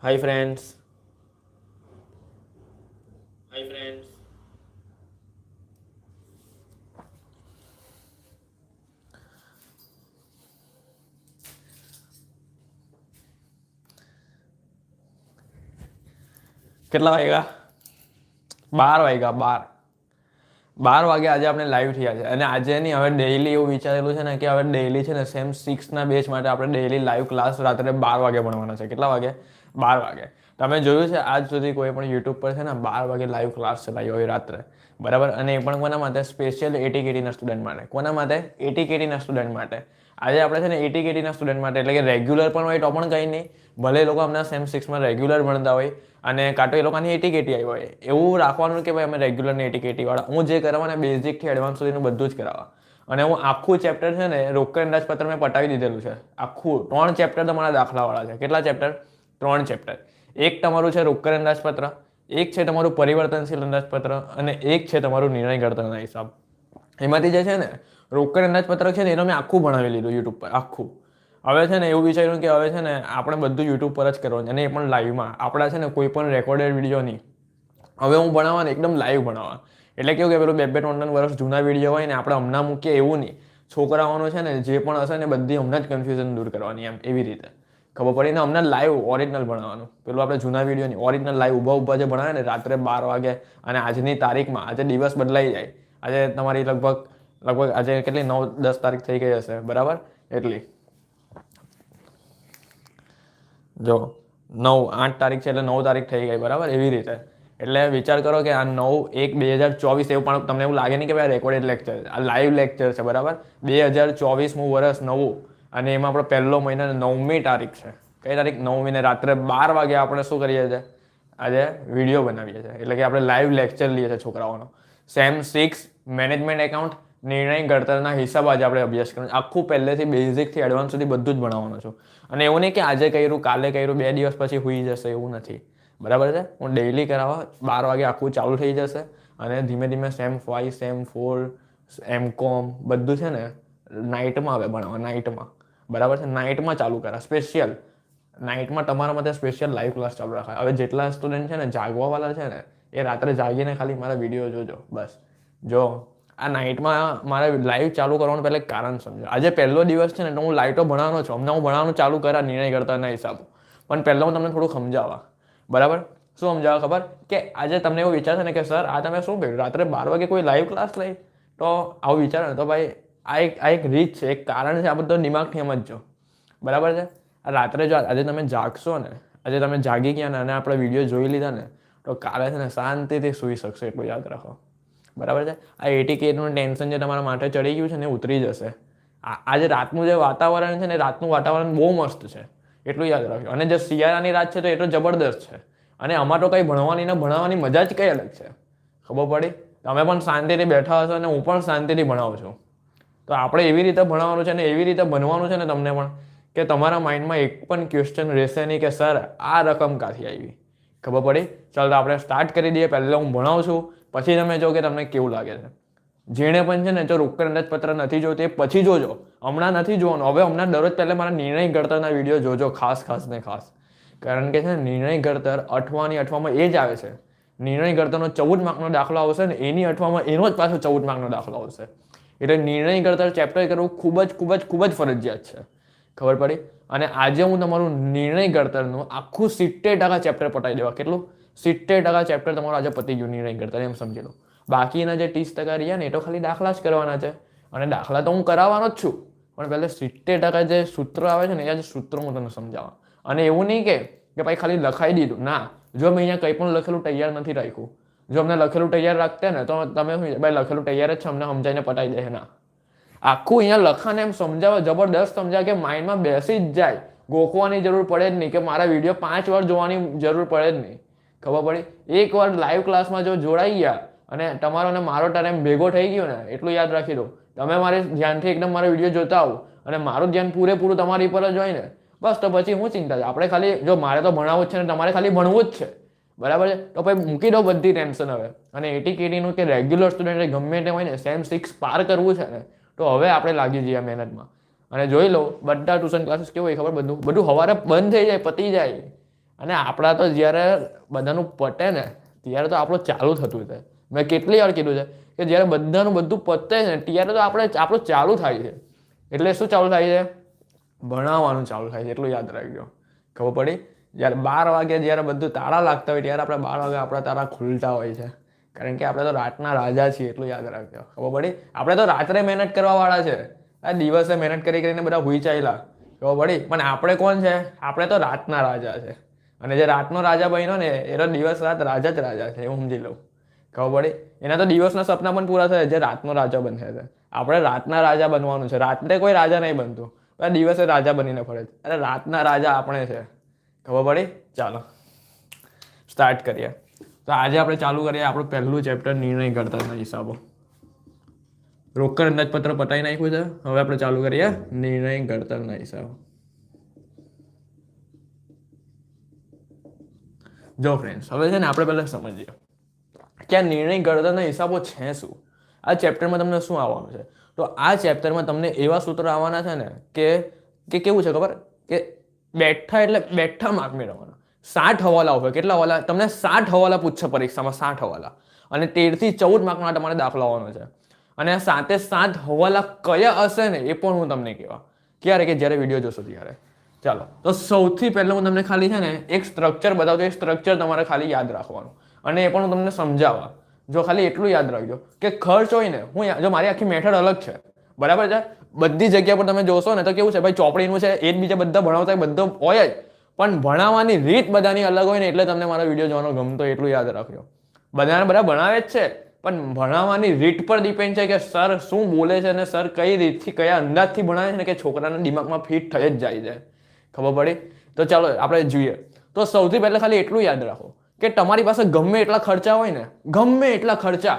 Hi friends. કેટલા વાગ્યા? 12 વાગ્યા. 12 વાગે આજે આપણે લાઈવ થયા છે અને આજે નહીં, હવે ડેઈલી એવું વિચારેલું છે ને કે હવે ડેઈલી છે ને સેમ 6ના બેચ માટે આપણે ડેઈલી લાઈવ ક્લાસ રાત્રે 12 વાગે ભણવાના છે. કેટલા વાગે? 12 વાગે. તમે જોયું છે આજ સુધી કોઈ પણ યુટ્યુબ પર છે ને 12 વાગે લાઈવ ક્લાસ ચલાવ્યો હોય રાત્રે, બરાબર? અને એ પણ કોના માટે? સ્પેશિયલ એટીકેટીના સ્ટુડન્ટ માટે. કોના માટે? એટીકેટીના સ્ટુડન્ટ માટે. આજે આપણે છે ને એટીકેટીના સ્ટુડન્ટ માટે, એટલે કે રેગ્યુલર પણ હોય તો પણ કંઈ નહીં, ભલે એ લોકો હમણાં સેમ 6માં રેગ્યુલર ભણતા હોય અને કાં તો એ લોકોની એટીકેટી આવી હોય, એવું રાખવાનું કે ભાઈ અમે રેગ્યુલરની એટીકેટીવાળા. હું જે કરાવવાને બેઝિકથી એડવાન્સ સુધીનું બધું જ કરાવવા. અને હું આખું ચેપ્ટર છે ને રોકડ અંદાજપત્ર મેં પટાવી દીધેલું છે. આખું 3 ચેપ્ટર તમારા દાખલાવાળા છે. કેટલા ચેપ્ટર? 3 ચેપ્ટર. એક તમારું છે રોકડ અંદાજપત્ર, એક છે તમારું પરિવર્તનશીલ અંદાજપત્ર અને એક છે તમારું નિર્ણય ઘડતરના હિસાબ. એમાંથી જે છે ને રોકડ અંદાજપત્ર છે ને એનો મેં આખું ભણાવી લીધું યુટ્યુબ પર, આખું. હવે છે ને એવું વિચાર્યું કે હવે છે ને આપણે બધું યુટ્યુબ પર જ કરવાનું, અને એ પણ લાઈવમાં. આપણા છે ને કોઈ પણ રેકોર્ડેડ વિડીયો નહીં. હવે હું ભણાવવાને એકદમ લાઈવ ભણાવવા. એટલે કેવું કે પેલું 2-3 વર્ષ જૂના વિડીયો હોય ને આપણે હમણાં મૂકીએ એવું નહીં. છોકરાઓનો છે ને જે પણ હશે ને બધી હમણાં જ કન્ફ્યુઝન દૂર કરવાની, એમ એવી રીતે ખબર પડી ને. હમણાં લાઈવ ઓરિજિનલ ભણાવવાનું. પેલું આપણે જૂના વિડીયો નહીં, ઓરિજિનલ લાઈવ ઊભા જે ભણાવે ને રાત્રે 12 વાગે. અને આજની તારીખમાં, આજે દિવસ બદલાઈ જાય, આજે તમારી લગભગ આજે કેટલી 9-10 તારીખ થઈ ગઈ હશે, બરાબર? એટલી જો 8 તારીખ છે એટલે 9 તારીખ થઈ ગઈ, બરાબર? એવી રીતે. એટલે વિચાર કરો કે આ 9/1/2024, એવું પણ તમને એવું લાગે નહીં કે ભાઈ રેકોર્ડેડ લેક્ચર, આ લાઈવ લેક્ચર છે, બરાબર? 2024મું વર્ષ નવું, અને એમાં આપણો પહેલો મહિના 9મી તારીખ છે. કઈ તારીખ? 9મી. ને રાત્રે 12 વાગે આપણે શું કરીએ છીએ? આજે વિડીયો બનાવીએ છીએ. એટલે કે આપણે લાઈવ લેક્ચર લઈએ છીએ છોકરાઓનો. સેમ 6 મેનેજમેન્ટ એકાઉન્ટ, નિર્ણય ઘડતરના હિસાબ આજે આપણે અભ્યાસ કરવાનો. આખું પહેલેથી બેઝિકથી એડવાન્સ સુધી બધું જ ભણાવવાનું છું. અને એવું નહીં કે આજે કર્યું, કાલે કર્યું, 2 દિવસ પછી હોઈ જશે, એવું નથી, બરાબર છે? હું ડેઈલી કરાવવા 12 વાગે આખું ચાલુ થઈ જશે. અને ધીમે ધીમે સેમ 5, સેમ 4, એમકોમ બધું છે ને નાઇટમાં આવે ભણાવવા, નાઇટમાં, બરાબર છે? નાઇટમાં ચાલુ કરા, સ્પેશિયલ નાઇટમાં તમારા માટે સ્પેશિયલ લાઈવ ક્લાસ ચાલુ રાખાય. હવે જેટલા સ્ટુડન્ટ છે ને જાગવાવાળા છે ને એ રાત્રે જાગીને ખાલી મારા વિડીયો જોજો, બસ. જો આ નાઇટમાં મારે લાઈવ ચાલુ કરવાનું પહેલાં કારણ સમજો. આજે પહેલો દિવસ છે ને તો હું લાઈટો ભણાવવાનો છું. હમણાં હું ભણાવવાનું ચાલુ કરા નિર્ણય ઘડતરના હિસાબ. પણ પહેલાં હું તમને થોડું સમજાવવા, બરાબર? શું સમજાવવા ખબર? કે આજે તમને એવું વિચારશે ને કે સર આ તમે શું કર્યું, રાત્રે 12 વાગે કોઈ લાઈવ ક્લાસ લઈ? તો આવું વિચારો ને તો ભાઈ આ એક રીત છે, એક કારણ છે. આ બધો દિમાગથી સમજજો, બરાબર છે? આ રાત્રે જો આજે તમે જાગશો ને, આજે તમે જાગી ગયા ને અને આપણે વિડીયો જોઈ લીધા ને, તો કાલે છે ને શાંતિથી સૂઈ શકશો, એટલું યાદ રાખો, બરાબર છે? આ એટીકેટનું ટેન્શન જે તમારા માટે ચડી ગયું છે ને એ ઉતરી જશે. આજે રાતનું જે વાતાવરણ છે ને, રાતનું વાતાવરણ બહુ મસ્ત છે, એટલું યાદ રાખજો. અને જે શિયાળાની રાત છે તો એ તો જબરદસ્ત છે. અને આમાં તો કંઈ ભણવાની ને ભણાવવાની મજા જ કઈ અલગ છે, ખબર પડી? તમે પણ શાંતિથી બેઠા હશો અને હું પણ શાંતિથી ભણાવું છું. તો આપણે એવી રીતે ભણાવવાનું છે ને એવી રીતે બનવાનું છે ને તમને પણ, કે તમારા માઇન્ડમાં એક પણ ક્વેશ્ચન રહેશે નહીં કે સર આ રકમ ક્યાંથી આવી, ખબર પડી? ચાલો આપણે સ્ટાર્ટ કરી દઈએ. પહેલાં હું ભણાવું છું, પછી તમે જો કે તમને કેવું લાગે છે. જેણે પણ છે ને જો રોકડ અંદાજપત્ર નથી જોતું એ પછી જોજો, હમણાં નથી જોવાનું. હવે હમણાં દરરોજ પહેલાં મારા નિર્ણય ઘડતરના વિડીયો જોજો, ખાસ ને ખાસ. કારણ કે છે ને નિર્ણય ઘડતર અઠવામાં એ જ આવે છે. નિર્ણય ઘડતરનો 14 માર્કનો દાખલો આવશે ને એની અઠવામાં એનો જ પાછો 14 માર્કનો દાખલો આવશે. એટલે નિર્ણય ઘડતર ચેપ્ટર કરવું ખૂબ જ ફરજિયાત છે, ખબર પડી? અને આજે હું તમારું નિર્ણય ઘડતરનું આખું 70% ચેપ્ટર પટાવી દેવા. કેટલું? 70% ચેપ્ટર તમારું આજે પતી ગયું નિર્ણય ઘડતર, એમ સમજી લો. બાકીના જે 30% રહ્યા ને એ તો ખાલી દાખલા જ કરવાના છે. અને દાખલા તો હું કરાવવાનો જ છું, પણ પહેલાં 70% જે સૂત્ર આવે છે ને એ જ સૂત્ર હું તમને સમજાવવા. અને એવું નહીં કે ભાઈ ખાલી લખાઈ દીધું ના. જો મેં અહીંયા કંઈ પણ લખેલું તૈયાર નથી રાખ્યું. જો અમને લખેલું તૈયાર રાખતે ને તો તમે ભાઈ લખેલું તૈયાર જ છે, અમને સમજાઈને પટાઈ દે. ના, આખું અહીંયા લખાને એમ સમજાવે, જબરદસ્ત સમજાવે કે માઇન્ડમાં બેસી જ જાય. ગોખવાની જરૂર પડે જ નહીં, કે મારા વિડીયો 5 વાર જોવાની જરૂર પડે જ નહીં, ખબર પડી? એકવાર લાઈવ ક્લાસમાં જો જોડાઈ ગયા અને તમારો ને મારો ટાઈમ ભેગો થઈ ગયો ને, એટલું યાદ રાખી દો. તમે મારે ધ્યાનથી એકદમ મારો વિડીયો જોતા આવો અને મારું ધ્યાન પૂરેપૂરું તમારી પર જ હોય ને, બસ તો પછી શું ચિંતા છે? આપણે ખાલી જો મારે તો ભણાવવું જ છે ને તમારે ખાલી ભણવું જ છે, બરાબર છે? તો ભાઈ મૂકી દો બધી ટેન્શન હવે. અને એટીકેટીનું કે રેગ્યુલર સ્ટુડન્ટ ગમે તે હોય ને, સેમ 6 પાર કરવું છે ને, તો હવે આપણે લાગી જઈએ મહેનતમાં. અને જોઈ લો બધા ટ્યુશન ક્લાસીસ કેવું હોય ખબર? બધું સવારે બંધ થઈ જાય, પતી જાય, અને આપણા તો જ્યારે બધાનું પતે ને ત્યારે તો આપણું ચાલુ થતું છે. મેં કેટલી વાર કીધું છે કે જ્યારે બધાનું બધું પતે ને ત્યારે તો આપણું ચાલુ થાય છે. એટલે શું ચાલુ થાય છે? ભણાવવાનું ચાલુ થાય છે. એટલું યાદ રાખજો. ખબર પડી? જ્યારે 12 વાગે જ્યારે બધું તાળા લાગતા હોય ત્યારે આપણે 12 વાગે આપણા તાળા ખુલતા હોય છે. કારણ કે આપણે તો રાતના રાજા છીએ. એટલું યાદ રાખજો. ખબર પડી? આપણે તો રાત્રે મહેનત કરવા વાળા છે. આ દિવસે મહેનત કરીને બધા હુઈ ચાલ્યા. ખબર પડી? પણ આપણે કોણ છે? આપણે તો રાતના રાજા છે. અને જે રાતનો રાજા બન્યો ને એ તો દિવસ રાત રાજા જ રાજા છે. એવું સમજી લઉં. ખબર પડી? એના તો દિવસના સપના પણ પૂરા થયા જે રાતનો રાજા બને છે. આપણે રાતના રાજા બનવાનું છે. રાત્રે કોઈ રાજા નહીં બનતું. દિવસે રાજા બનીને ફરે છે. અરે રાતના રાજા આપણે છે. ખબર પડી? ચાલો સ્ટાર્ટ કરીએ. તો આજે આપણે ચાલુ કરીએ આપણું પહેલું ચેપ્ટર નિર્ણય કરતાના હિસાબો. રોકડ અંદાજપત્ર પતાવી નાખ્યું છે. હવે આપણે ચાલુ કરીએ નિર્ણય કરતાના હિસાબો. જો ફ્રેન્ડ્સ, હવે છે ને આપણે પહેલા સમજીએ કે આ નિર્ણય કરતાના હિસાબો છે શું. આ ચેપ્ટરમાં તમને શું આવવાનું છે? તો આ ચેપ્ટરમાં તમને એવા સૂત્રો આવવાના છે ને કે કેવું છે ખબર? કે બેઠા એટલે બેઠા માર્ક મેળવવાના. 60 હવાલા હોય. કેટલા હવાલા? તમને 60 હવાલા પૂછશે પરીક્ષામાં. 60 હવાલા. અને 13 થી 14 માર્કના તમારે દાખલા આવવાનો છે. અને આ 7 હવાલા કયા હશે ને એ પણ હું તમને કહેવા. ક્યારે? કે જ્યારે વિડીયો જોશો ત્યારે. ચાલો, તો સૌથી પહેલા હું તમને ખાલી છે ને એક સ્ટ્રક્ચર બતાવતો. એ સ્ટ્રક્ચર તમારે ખાલી યાદ રાખવાનું અને એ પણ હું તમને સમજાવવા. જો ખાલી એટલું યાદ રાખજો કે ખર્ચ હોય ને, જો મારી આખી મેથડ અલગ છે, બરાબર છે. બધી જગ્યા પર તમે જોશો ને તો કેવું છે ભાઈ, ચોપડીનું છે એ જ બીજા બધા ભણાવતા બધો હોય જ, પણ ભણાવવાની રીત બધાની અલગ હોય ને એટલે તમને મારો વિડીયો જોવાનો ગમતો. એટલું યાદ રાખજો. બધા ભણાવે જ છે પણ ભણાવવાની રીત પર ડિપેન્ડ છે કે સર શું બોલે છે અને સર કઈ રીતથી કયા અંદાજથી ભણાવે છે ને કે છોકરાના દિમાગમાં ફિટ થઈ જ જાય છે. ખબર પડી? તો ચાલો આપણે જોઈએ. તો સૌથી પહેલા ખાલી એટલું યાદ રાખો કે તમારી પાસે ગમે એટલા ખર્ચા હોય ને, ગમે એટલા ખર્ચા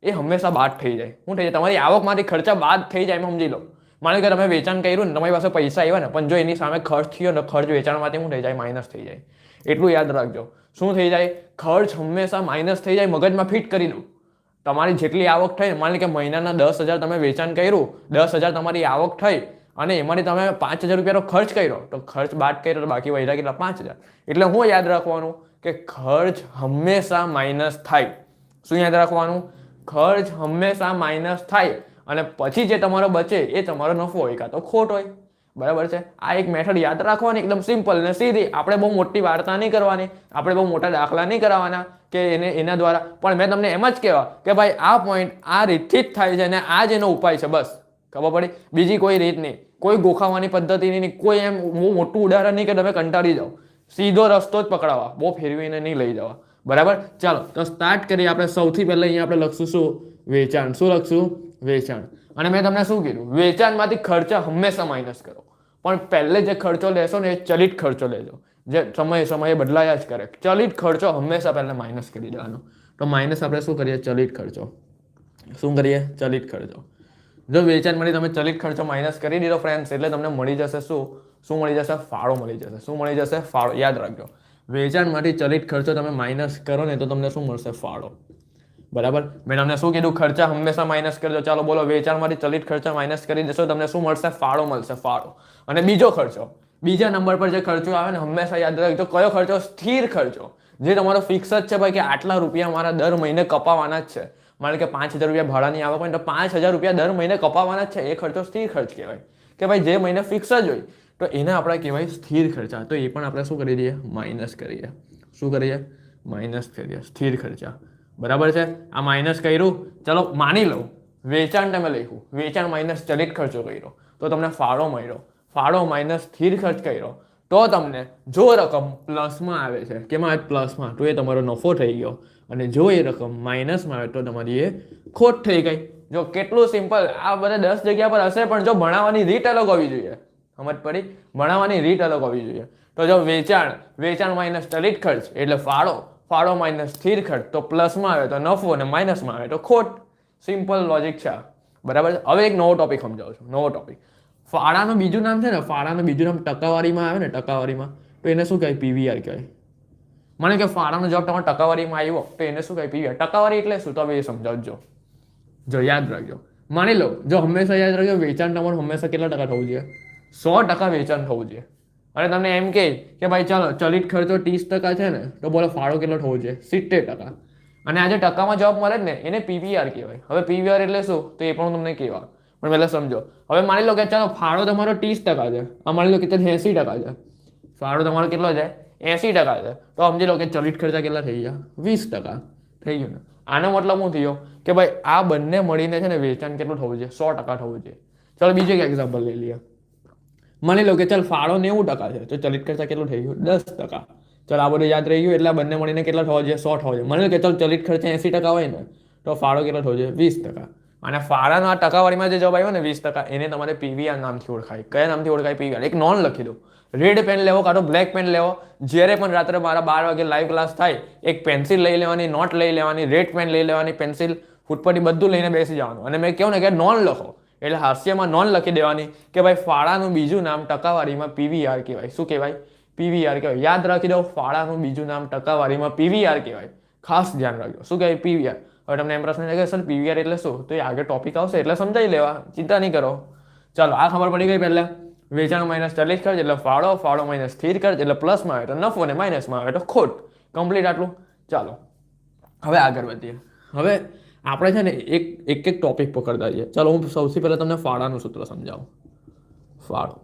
એ હંમેશા બાદ થઈ જાય. શું થઈ જાય? તમારી આવકમાંથી ખર્ચા બાદ થઈ જાય. એમ સમજી લો. માનો કે તમે વેચાણ કર્યું ને, તમારી પાસે પૈસા આવ્યા ને, પણ જો એની સામે ખર્ચ થયો ને, ખર્ચ વેચાણમાંથી શું થઈ જાય? માઇનસ થઈ જાય. એટલું યાદ રાખજો. શું થઈ જાય? ખર્ચ હંમેશા માઇનસ થઈ જાય. મગજમાં ફિટ કરી દો. તમારી જેટલી આવક થઈ, માની કે મહિનાના 10,000 તમે વેચાણ કર્યું, 10,000 તમારી આવક થઈ અને એમાંથી તમે 5,000 રૂપિયાનો ખર્ચ કર્યો, તો ખર્ચ બાદ કર્યો તો બાકી વધ્યા કેટલા? 5,000. એટલે હું યાદ રાખવાનું કે ખર્ચ હંમેશા માઇનસ થાય. શું યાદ રાખવાનું? ખર્ચ હંમેશા માઇનસ થાય અને પછી જે તમારો બચે એ તમારો નફો હોય કાં તો ખોટ હોય. બરાબર છે? આ એક મેથડ યાદ રાખવાની, એકદમ સિમ્પલ ને સીધી. આપણે બહુ મોટી વાર્તા નહીં કરવાની, આપણે બહુ મોટા દાખલા નહીં કરવાના કે એના દ્વારા. પણ મેં તમને એમ જ કહેવા કે ભાઈ આ પોઈન્ટ આ રીતથી જ થાય છે અને આ જ એનો ઉપાય છે. બસ ખબર પડી? બીજી કોઈ રીત નહીં, કોઈ ગોખાવાની પદ્ધતિ નહીં, કોઈ એમ બહુ મોટું ઉદાહરણ નહીં કે તમે કંટાળી જાઓ. સીધો રસ્તો જ પકડાવા, બહુ ફેરવીને નહીં લઈ જવા. બરાબર? ચાલો તો સ્ટાર્ટ કરીએ. આપણે સૌથી પહેલા અહીંયા આપણે લખશું શું? વેચાણ. શું લખશું? વેચાણ. અને મેં તમને શું કીધું? વેચાણમાંથી ખર્ચા હંમેશા માઇનસ કરો. પણ પહેલે જે ખર્ચો લેશો ને એ ચલિત ખર્ચો લેજો, જે સમયે બદલાયા જ કરે. ચલિત ખર્ચો હંમેશા પહેલા માઇનસ કરી દેવાનો. તો માઇનસ આપણે શું કરીએ? ચલિત ખર્ચો. શું કરીએ? ચલિત ખર્ચો. જો વેચાણમાંથી તમે ચલિત ખર્ચો માઇનસ કરી દીધો ફ્રેન્ડ્સ, એટલે તમને મળી જશે શું મળી જશે? ફાળો મળી જશે. શું મળી જશે? ફાળો. યાદ રાખજો, વેચાણમાંથી ચલિત ખર્ચો તમે માઇનસ કરો ને તો તમને શું મળશે? ફાળો. બરાબર? મેં તમને શું કીધું? ખર્ચા હંમેશા માઇનસ કરજો. ચાલો બોલો, વેચાણમાંથી ચલિત ખર્ચા માઇનસ કરી દેશો તમને શું મળશે? ફાળો મળશે. ફાળો. અને બીજો ખર્ચો, બીજા નંબર પર જે ખર્ચો આવે ને હંમેશા યાદ રાખજો. કયો ખર્ચો? સ્થિર ખર્ચો. જે તમારો ફિક્સ જ છે ભાઈ કે આટલા રૂપિયા મારા દર મહિને કપાવાના જ છે. માનો કે 5,000 રૂપિયા ભાડાની આવક હોય તો 5,000 રૂપિયા દર મહિને કપાવાના જ છે. એ ખર્ચો સ્થિર ખર્ચ કહેવાય. કે ભાઈ જે મહિને ફિક્સ જ હોય તો એને આપણે કહેવાય સ્થિર ખર્ચા. તો એ પણ આપણે શું કરી દઈએ? માઇનસ કરીએ. શું કરીએ? માઇનસ કરીએ. સ્થિર ખર્ચા. બરાબર છે? આ માઇનસ કર્યું. ચલો માની લઉં વેચાણ તમે લખ્યું, વેચાણ માઇનસ ચલિત ખર્ચો કર્યો તો તમને ફાળો મળ્યો. ફાળો માઇનસ સ્થિર ખર્ચ કર્યો તો તમને જો રકમ પ્લસમાં આવે છે, કેમાં? પ્લસમાં, તો એ તમારો નફો થઈ ગયો. અને જો એ રકમ માઇનસમાં આવે તો તમારી એ ખોટ થઈ ગઈ. જો કેટલું સિમ્પલ. આ બધા 10 જગ્યા પર હશે પણ જો ભણાવવાની રીત અલગ હોવી જોઈએ. સમજ પડી? ભણાવવાની રીત અલગ હોવી જોઈએ. તો જો વેચાણ માઇનસ ચલિત ખર્ચ એટલે ફાળો, ફાળો માઇનસ સ્થિર ખર્ચ તો પ્લસમાં આવે તો નફો અને માઇનસમાં આવે તો ખોટ. સિમ્પલ લોજિક છે. બરાબર? હવે એક નવો ટોપિક સમજાવું છું. નવો ટોપિક. ફાળાનું બીજું નામ છે ને, ફાળાનું બીજું નામ ટકાવારીમાં આવે ને, ટકાવારીમાં, તો એને શું કહેવાય? પીવીઆર કહેવાય. મને કે ફાળાનો જવાબ તમારે ટકાવારીમાં આવ્યો તો એને શું કહેવાય? પીવીઆર. ટકાવારી એટલે શું? તો હવે એ સમજાવજો. જો યાદ રાખજો. માની લો, જો હંમેશા યાદ રાખજો, વેચાણ તમારું હંમેશા કેટલા ટકા થવું જોઈએ? 100% વેચાણ થવું જોઈએ. અને તમને એમ કે ભાઈ ચાલો ચલિત ખર્ચો 30% છે ને, તો બોલો ફાળો કેટલો થવો જોઈએ? 70%. અને આ જે ટકામાં જવાબ મળે ને એને પીવીઆર કહેવાય. હવે પીવીઆર એટલે શું તો એ પણ હું તમને કહેવા, પણ પહેલા સમજો. હવે માની લો કે ચાલો ફાળો તમારો 30% છે, આ માની લો કે 80% છે. ફાળો તમારો કેટલો છે? 80% છે. તો સમજી લો કે ચલિત ખર્ચા કેટલા થઈ ગયા? 20% થઈ ગયું ને. આનો મતલબ શું થયો કે ભાઈ આ બંને મળીને છે ને વેચાણ કેટલું થવું જોઈએ? 100% થવું જોઈએ. ચાલો બીજું એક એક્ઝામ્પલ લઈ લઈએ. માની લો કે ચાલ ફાળો 90% છે, તો ચલિત ખર્ચા કેટલું થઈ ગયું? 10%. ચાલ આ બધું યાદ રહી ગયું. એટલે આ બંને મળીને કેટલા થવા જોઈએ? 100 થવા જોઈએ. માની લો કે ચાલ ચલિત ખર્ચા 80% હોય ને, તો ફાળો કેટલો થવો જોઈએ? 20%. અને ફાળાનો આ ટકાવારીમાં જે જવાબ આવ્યો ને 20%, એને તમારે પીવીઆર નામથી ઓળખાય. કયા નામથી ઓળખાય? પીવીઆર. એક નોન લખી દો. રેડ પેન લેવો કાં તો બ્લેક પેન લેવો. જ્યારે પણ રાત્રે મારા 12 વાગે લાઈવ ક્લાસ થાય, એક પેન્સિલ લઈ લેવાની, નોટ લઈ લેવાની, રેડ પેન લઈ લેવાની, પેન્સિલ, ફૂટપટ્ટી બધું લઈને બેસી જવાનું. અને મેં કહું ને કે નોન લખો, એટલે હાસ્યમાં નોન લખી દેવાની કે ભાઈ ફાળાનું બીજું નામ ટકાવારીમાં પીવીઆર કહેવાય. શું કહેવાય? પીવીઆર કહેવાય. યાદ રાખી દો, ફાળાનું બીજું નામ ટકાવારીમાં પીવીઆર કહેવાય. ખાસ ધ્યાન રાખજો. શું કહેવાય? પીવીઆર. હવે તમને એમ પ્રશ્ન છે કે સર પીવીઆર એટલે શું? તો એ આગળ ટોપિક આવશે એટલે સમજાવી લેવા, ચિંતા નહીં કરો. ચાલો આ ખબર પડી ગઈ. પહેલા વેચાણ માઇનસ ચલિત ખર્ચ એટલે ફાળો, ફાળો માઇનસ સ્થિર ખર્ચ એટલે પ્લસમાં આવે તો નફો અને માઇનસમાં આવે તો ખોટ. કમ્પ્લીટ આટલું. ચાલો હવે આગળ વધીએ. હવે આપણે છે ને એક ટોપિક પકડતા જઈએ. ચાલો હું સૌથી પહેલા તમને ફાળાનું સૂત્ર સમજાવું. ફાળો.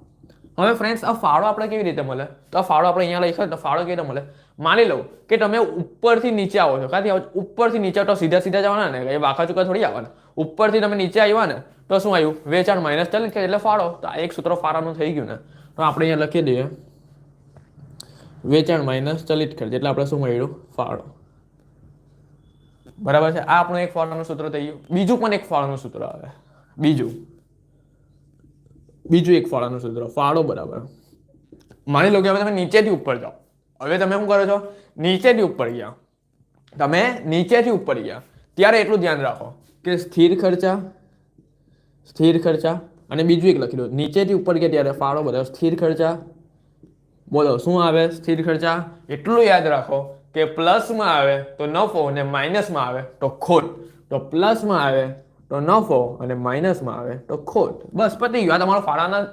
હવે ફ્રેન્ડ્સ આ ફાળો આપણે કેવી રીતે મળે? તો આ ફાળો આપણે અહીંયા લખીએ તો ફાળો કેવી રીતે મળે? માની લો કે તમે ઉપરથી નીચે આવો છો. ક્યાંથી આવો? ઉપરથી નીચે. તો સીધા સીધા જવાના ને, એ વાંકા ચૂકા થોડી આવવાના. ઉપરથી તમે નીચે આવ્યા ને તો શું આવ્યું? વેચાણ માઇનસ ચલિત ખર્ચ એટલે ફાળો. તો આ એક સૂત્ર ફાળાનું થઈ ગયું ને. તો આપણે અહીંયા લખી દઈએ વેચાણ માઇનસ ચલિત ખર્ચ એટલે આપણે શું મળ્યું? ફાળો. બરાબર છે. આ આપણું એક ફાળાનું સૂત્ર થઈ ગયું. બીજું પણ એક ફાળાનું સૂત્ર આવે. બીજું એક ફાળાનું સૂત્ર. ફાળો બરાબર. માની લો કે હવે તમે નીચેથી ઉપર જાઓ. હવે તમે શું કરો છો? નીચેથી ઉપર ગયા. તમે નીચેથી ઉપર ગયા ત્યારે એટલું ધ્યાન રાખો કે સ્થિર ખર્ચા અને બીજું એક લખી દો. નીચેથી ઉપર ગયા ત્યારે ફાળો બરાબર સ્થિર ખર્ચા. બોલો શું આવે? સ્થિર ખર્ચા. એટલું યાદ રાખો કે પ્લસમાં આવે તો નફો અને માઇનસમાં આવે તો ખોટ. તો પ્લસમાં આવે તો નફો અને માઇનસમાં આવે તો ખોટ. બસ પતી ગયું. આ તમારો ફાળાના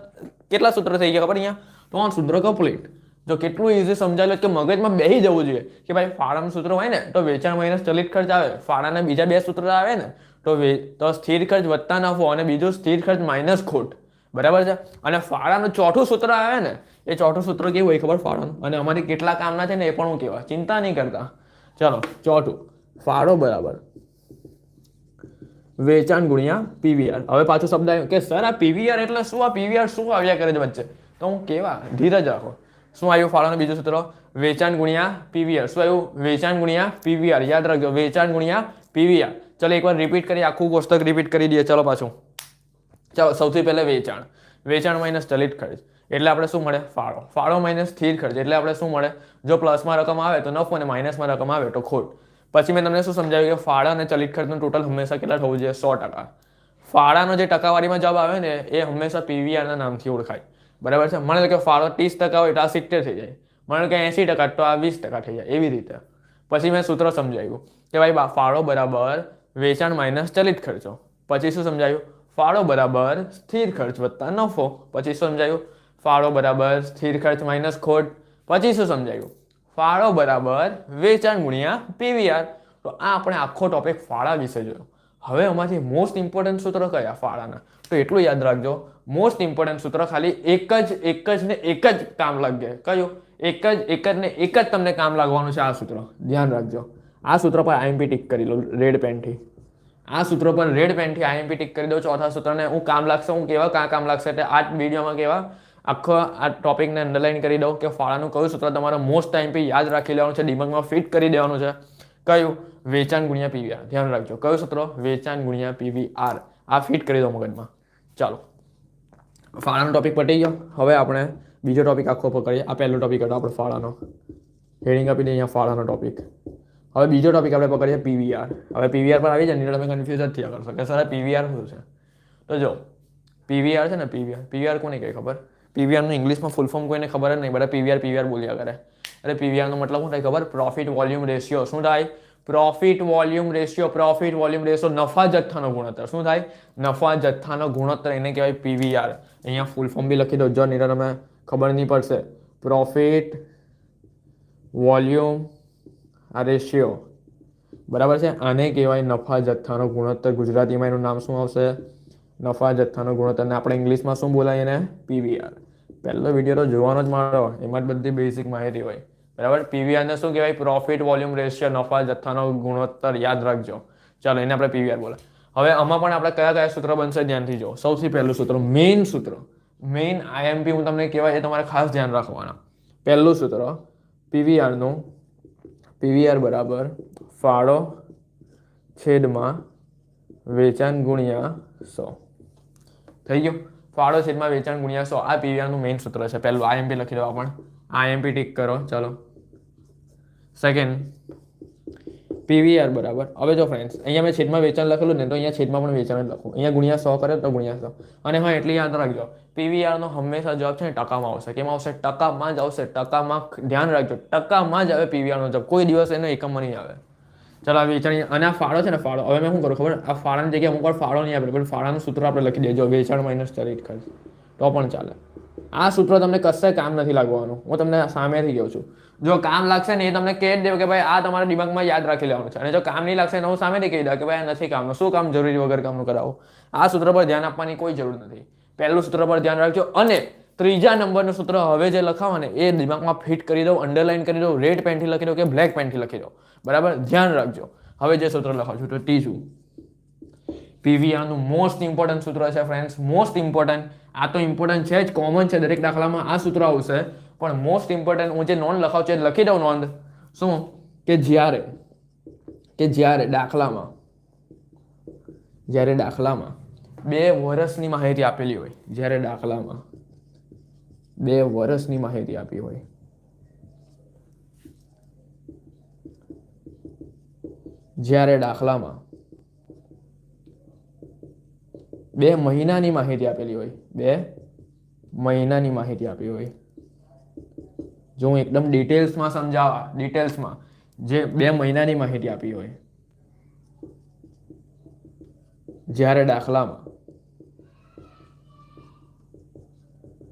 કેટલા સૂત્ર થઈ ગયા ખબર? અહીંયા 3 સૂત્ર કમ્પ્લીટ. જો કેટલું ઇઝી સમજાયેલું કે મગજમાં બેસી જવું જોઈએ કે ભાઈ ફાળાનું સૂત્ર હોય ને તો વેચાણ માઇનસ ચલિત ખર્ચ આવે. ફાળાના બીજા 2 સૂત્ર આવે ને તો સ્થિર ખર્ચ વત્તા નફો અને બીજું સ્થિર ખર્ચ માઇનસ ખોટ. બરાબર છે. અને ફાળાનું ચોથું સૂત્ર આવે ને એ ચોથું સૂત્ર કેવું હોય ખબર? ફાળાનું. અને અમારી કેટલા કામના છે ને એ પણ હું કહેવા, ચિંતા નહીં કરતા. ચલો ચોથું, ફાળો બરાબર વેચાણ ગુણ્યા પીવીઆર. હવે પાછું શબ્દ આવ્યો કે સર આ પીવીઆર એટલે શું? આ પીવીઆર શું આવ્યા કરે છે વચ્ચે? તો હું કેવા, ધીરજ રાખો. શું આવ્યું ફાળાનું બીજું સૂત્ર? વેચાણ ગુણ્યા પીવીઆર. શું આવ્યું? વેચાણ ગુણ્યા પીવીઆર. યાદ રાખજો, વેચાણ ગુણ્યા પીવીઆર. ચલો એકવાર રિપીટ કરીએ, આખું કોષ્ટક રિપીટ કરી દઈએ. ચલો પાછું. ચાલો સૌથી પહેલા વેચાણ માઇનસ ચલિત ખર્ચ એટલે આપણે શું મળે? ફાળો. ફાળો માઇનસ સ્થિર ખર્ચ એટલે આપણે શું મળે? જો પ્લસમાં રકમ આવે તો નફો અને માઇનસમાં રકમ આવે તો ખોટ. પછી મેં તમને શું સમજાવ્યું કે ફાળા અને ચલિત ખર્ચનું ટોટલ હંમેશા કેટલા થવું જોઈએ? 100%. ફાળાનો જે ટકાવારીમાં જવાબ આવે ને એ હંમેશા પીવીઆરના નામથી ઓળખાય. બરાબર છે. માની લો કે ફાળો 30% હોય તો આ 70 થઈ જાય. માની લો કે 80% તો આ 20% થઈ જાય. એવી રીતે પછી મેં સૂત્ર સમજાવ્યું કે ભાઈ ફાળો બરાબર વેચાણ માઇનસ ચલિત ખર્ચો. પછી શું સમજાયું? ફાળો બરાબર સ્થિર ખર્ચ વત્તા નફો. પછી શું સમજાયું? ફાળો બરાબર સ્થિર ખર્ચ માઇનસ ખોટ. પછી શું સમજાયું? ફાળો બરાબર વેચાણ ગુણ્યા પીવીઆર. તો આ આપણે આખો ટોપિક ફાળા વિશે જોયો. હવે આમાંથી મોસ્ટ ઇમ્પોર્ટન્ટ સૂત્ર કયા ફાળાના? તો એટલું યાદ રાખજો, મોસ્ટ ઇમ્પોર્ટન્ટ સૂત્ર ખાલી એક જ કામ લાગે. કયું? એક જ તમને કામ લાગવાનું છે. આ સૂત્ર ધ્યાન રાખજો. આ સૂત્ર પર આઈએમપી ટીક કરી લો રેડ પેનથી. આ સૂત્ર પર રેડ પેનથી આઈએમપી ટીક કરી દો. ચોથા સૂત્રને હું કામ લાગશે, હું કેવા કામ લાગશે એટલે આ વિડીયોમાં કેવા આખો આ ટોપિકને અંડરલાઈન કરી દઉં કે ફાળાનું કયું સૂત્ર તમારે મોસ્ટ આઈએમપી યાદ રાખી લેવાનું છે, દિમાગમાં ફિટ કરી દેવાનું છે. કયું? વેચાણ ગુણ્યા પીવીઆર. ધ્યાન રાખજો કયું સૂત્ર? વેચાણ ગુણ્યા પીવીઆર. આ ફિટ કરી દો મગજમાં. ચાલો ફાળાનો ટોપિક પટી ગયો. હવે આપણે બીજો ટોપિક આખો પકડીએ. આ પહેલો ટોપિક હતો આપણે ફાળાનો. હેડિંગ આપી દઈએ અહીંયા ફાળાનો ટોપિક. હવે બીજો ટોપિક આપણે પકડીએ પીવીઆર. હવે પીવીઆર પર આવી જાય ને તમે કન્ફ્યુઝ જ થયા કરશો કે સર પીવીઆર શું છે? તો જો પીવીઆર છે ને, પીવીઆર કોને કહે ખબર? પીવીઆરનું ઇંગ્લિશમાં ફૂલ ફોર્મ કોઈને ખબર જ નહીં. બધા પીવીઆર બોલ્યા કરે. એટલે પીવીઆરનો મતલબ શું થાય ખબર? Profit volume ratio. શું થાય? Profit volume ratio. નફા જથ્થાનો ગુણોત્તર. શું થાય? નફા જથ્થાનો ગુણોત્તર એને કહેવાય પીવીઆર. અહીંયા ફૂલ ફોર્મ બી લખી દો. જો નહીં તમે ખબર નહીં પડશે પ્રોફિટ વોલ્યુમ આ રેશિયો, બરાબર છે. આને કહેવાય નફા જથ્થાનો ગુણોત્તર. ગુજરાતીમાં એનું નામ શું આવશે? નફા જથ્થાનો ગુણોત્તર. અને આપણે ઇંગ્લિશમાં શું બોલાય એને? પીવીઆર. પહેલો વિડીયો તો જોવાનો જ મારો, એમાં જ બધી બેઝિક માહિતી હોય, બરાબર. પીવીઆર ને શું કહેવાય? પ્રોફિટ વોલ્યુમ રેશિયો, નફા જથ્થાનો ગુણોત્તર. યાદ રાખજો. ચાલો એને આપણે પીવીઆર બોલે. હવે આમાં પણ આપણે કયા કયા સૂત્ર બનશે ધ્યાનથી જો. સૌથી પહેલું સૂત્ર, મેઇન સૂત્ર, મેઇન આઈએમપી હું તમને કહેવાય એ તમારે ખાસ ધ્યાન રાખવાના. પહેલું સૂત્ર પીવીઆરનું, પીવીઆર બરાબર ફાળો છેદમાં વેચાણ ગુણ્યા 100. થઈ ગયું? ફાળો છેદમાં વેચાણ ગુણ્યા 100 આ પીવીઆરનું મેઇન સૂત્ર છે. પહેલું આઈએમપી લખી દો. આપણે આઈએમપી ટીક કરો. ચાલો સેકન્ડ, પીવીઆર બરાબર, હવે જો ફ્રેન્ડ્સ અહીંયા મેં છેદમાં વેચાણ લખેલું ને, તો અહીંયા છેદમાં પણ વેચાણ જ લખું. અહીંયા ગુણ્યા 100 કરે તો ગુણ્યા 100. અને હા એટલી યાદ રાખજો, પીવીઆરનો હંમેશા જવાબ છે ને ટકામાં આવશે. કેમ આવશે? ટકામાં જ આવશે. ટકામાં ધ્યાન રાખજો, ટકામાં જ આવે પીવીઆરનો જવાબ. કોઈ દિવસ એનો એકમમાં નહીં આવે. ચાલો આ વેચાણ, અને આ ફાળો છે ને, ફાળો હવે મેં શું કરું ખબર? આ ફાળાની જગ્યાએ અમુક વાર ફાળો નહીં આપે, પણ ફાળાનું સૂત્ર આપણે લખી દઈએ. જો વેચાણ માઇનસ ચલિત ખર્ચ તો પણ ચાલે. આ સૂત્ર તમને કશે કામ નથી લાગવાનું. હું તમને સામેથી કહું છું. જો કામ લાગશે ને એ તમને કહી જ દેવું કે ભાઈ આ તમારા દિમાગમાં યાદ રાખી લેવાનું છે. અને જો કામ નહીં લાગશે ને હું સામેથી કહી દઉં કે ભાઈ આ નથી કામનું. શું કામ જરૂરી વગર કામનું કરાવો? આ સૂત્ર પર ધ્યાન આપવાની કોઈ જરૂર નથી. પહેલું સૂત્ર પર ધ્યાન રાખજો. અને ત્રીજા નંબરનું સૂત્ર હવે જે લખાવો ને એ દિમાગમાં ફિટ કરી દો, અંડરલાઈન કરી દો, રેડ પેનથી લખી દો કે બ્લેક પેનથી લખી દો, બરાબર. ધ્યાન રાખજો. હવે જે સૂત્ર લખાવ છું તો ત્રીજું પીવીઆરનું મોસ્ટ ઇમ્પોર્ટન્ટ સૂત્ર છે ફ્રેન્ડ્સ. Most important. આ તો ઇમ્પોર્ટન્ટ છે જ, કોમન છે, દરેક દાખલામાં આ સૂત્ર આવશે. પણ મોસ્ટ ઇમ્પોર્ટન્ટ હું જે નોંધ લખાવું છું લખી દઉં નોંધ. શું? કે જ્યારે દાખલામાં 2 વર્ષની માહિતી આપેલી હોય, જ્યારે દાખલામાં 2 વર્ષની માહિતી આપી હોય, જ્યારે દાખલામાં 2 મહિનાની માહિતી આપેલી હોય, 2 મહિનાની માહિતી આપી હોય. જો હું એકદમ ડિટેલ્સમાં સમજાવવા, ડિટેલ્સમાં જે 2 મહિનાની માહિતી આપી હોય, જ્યારે દાખલામાં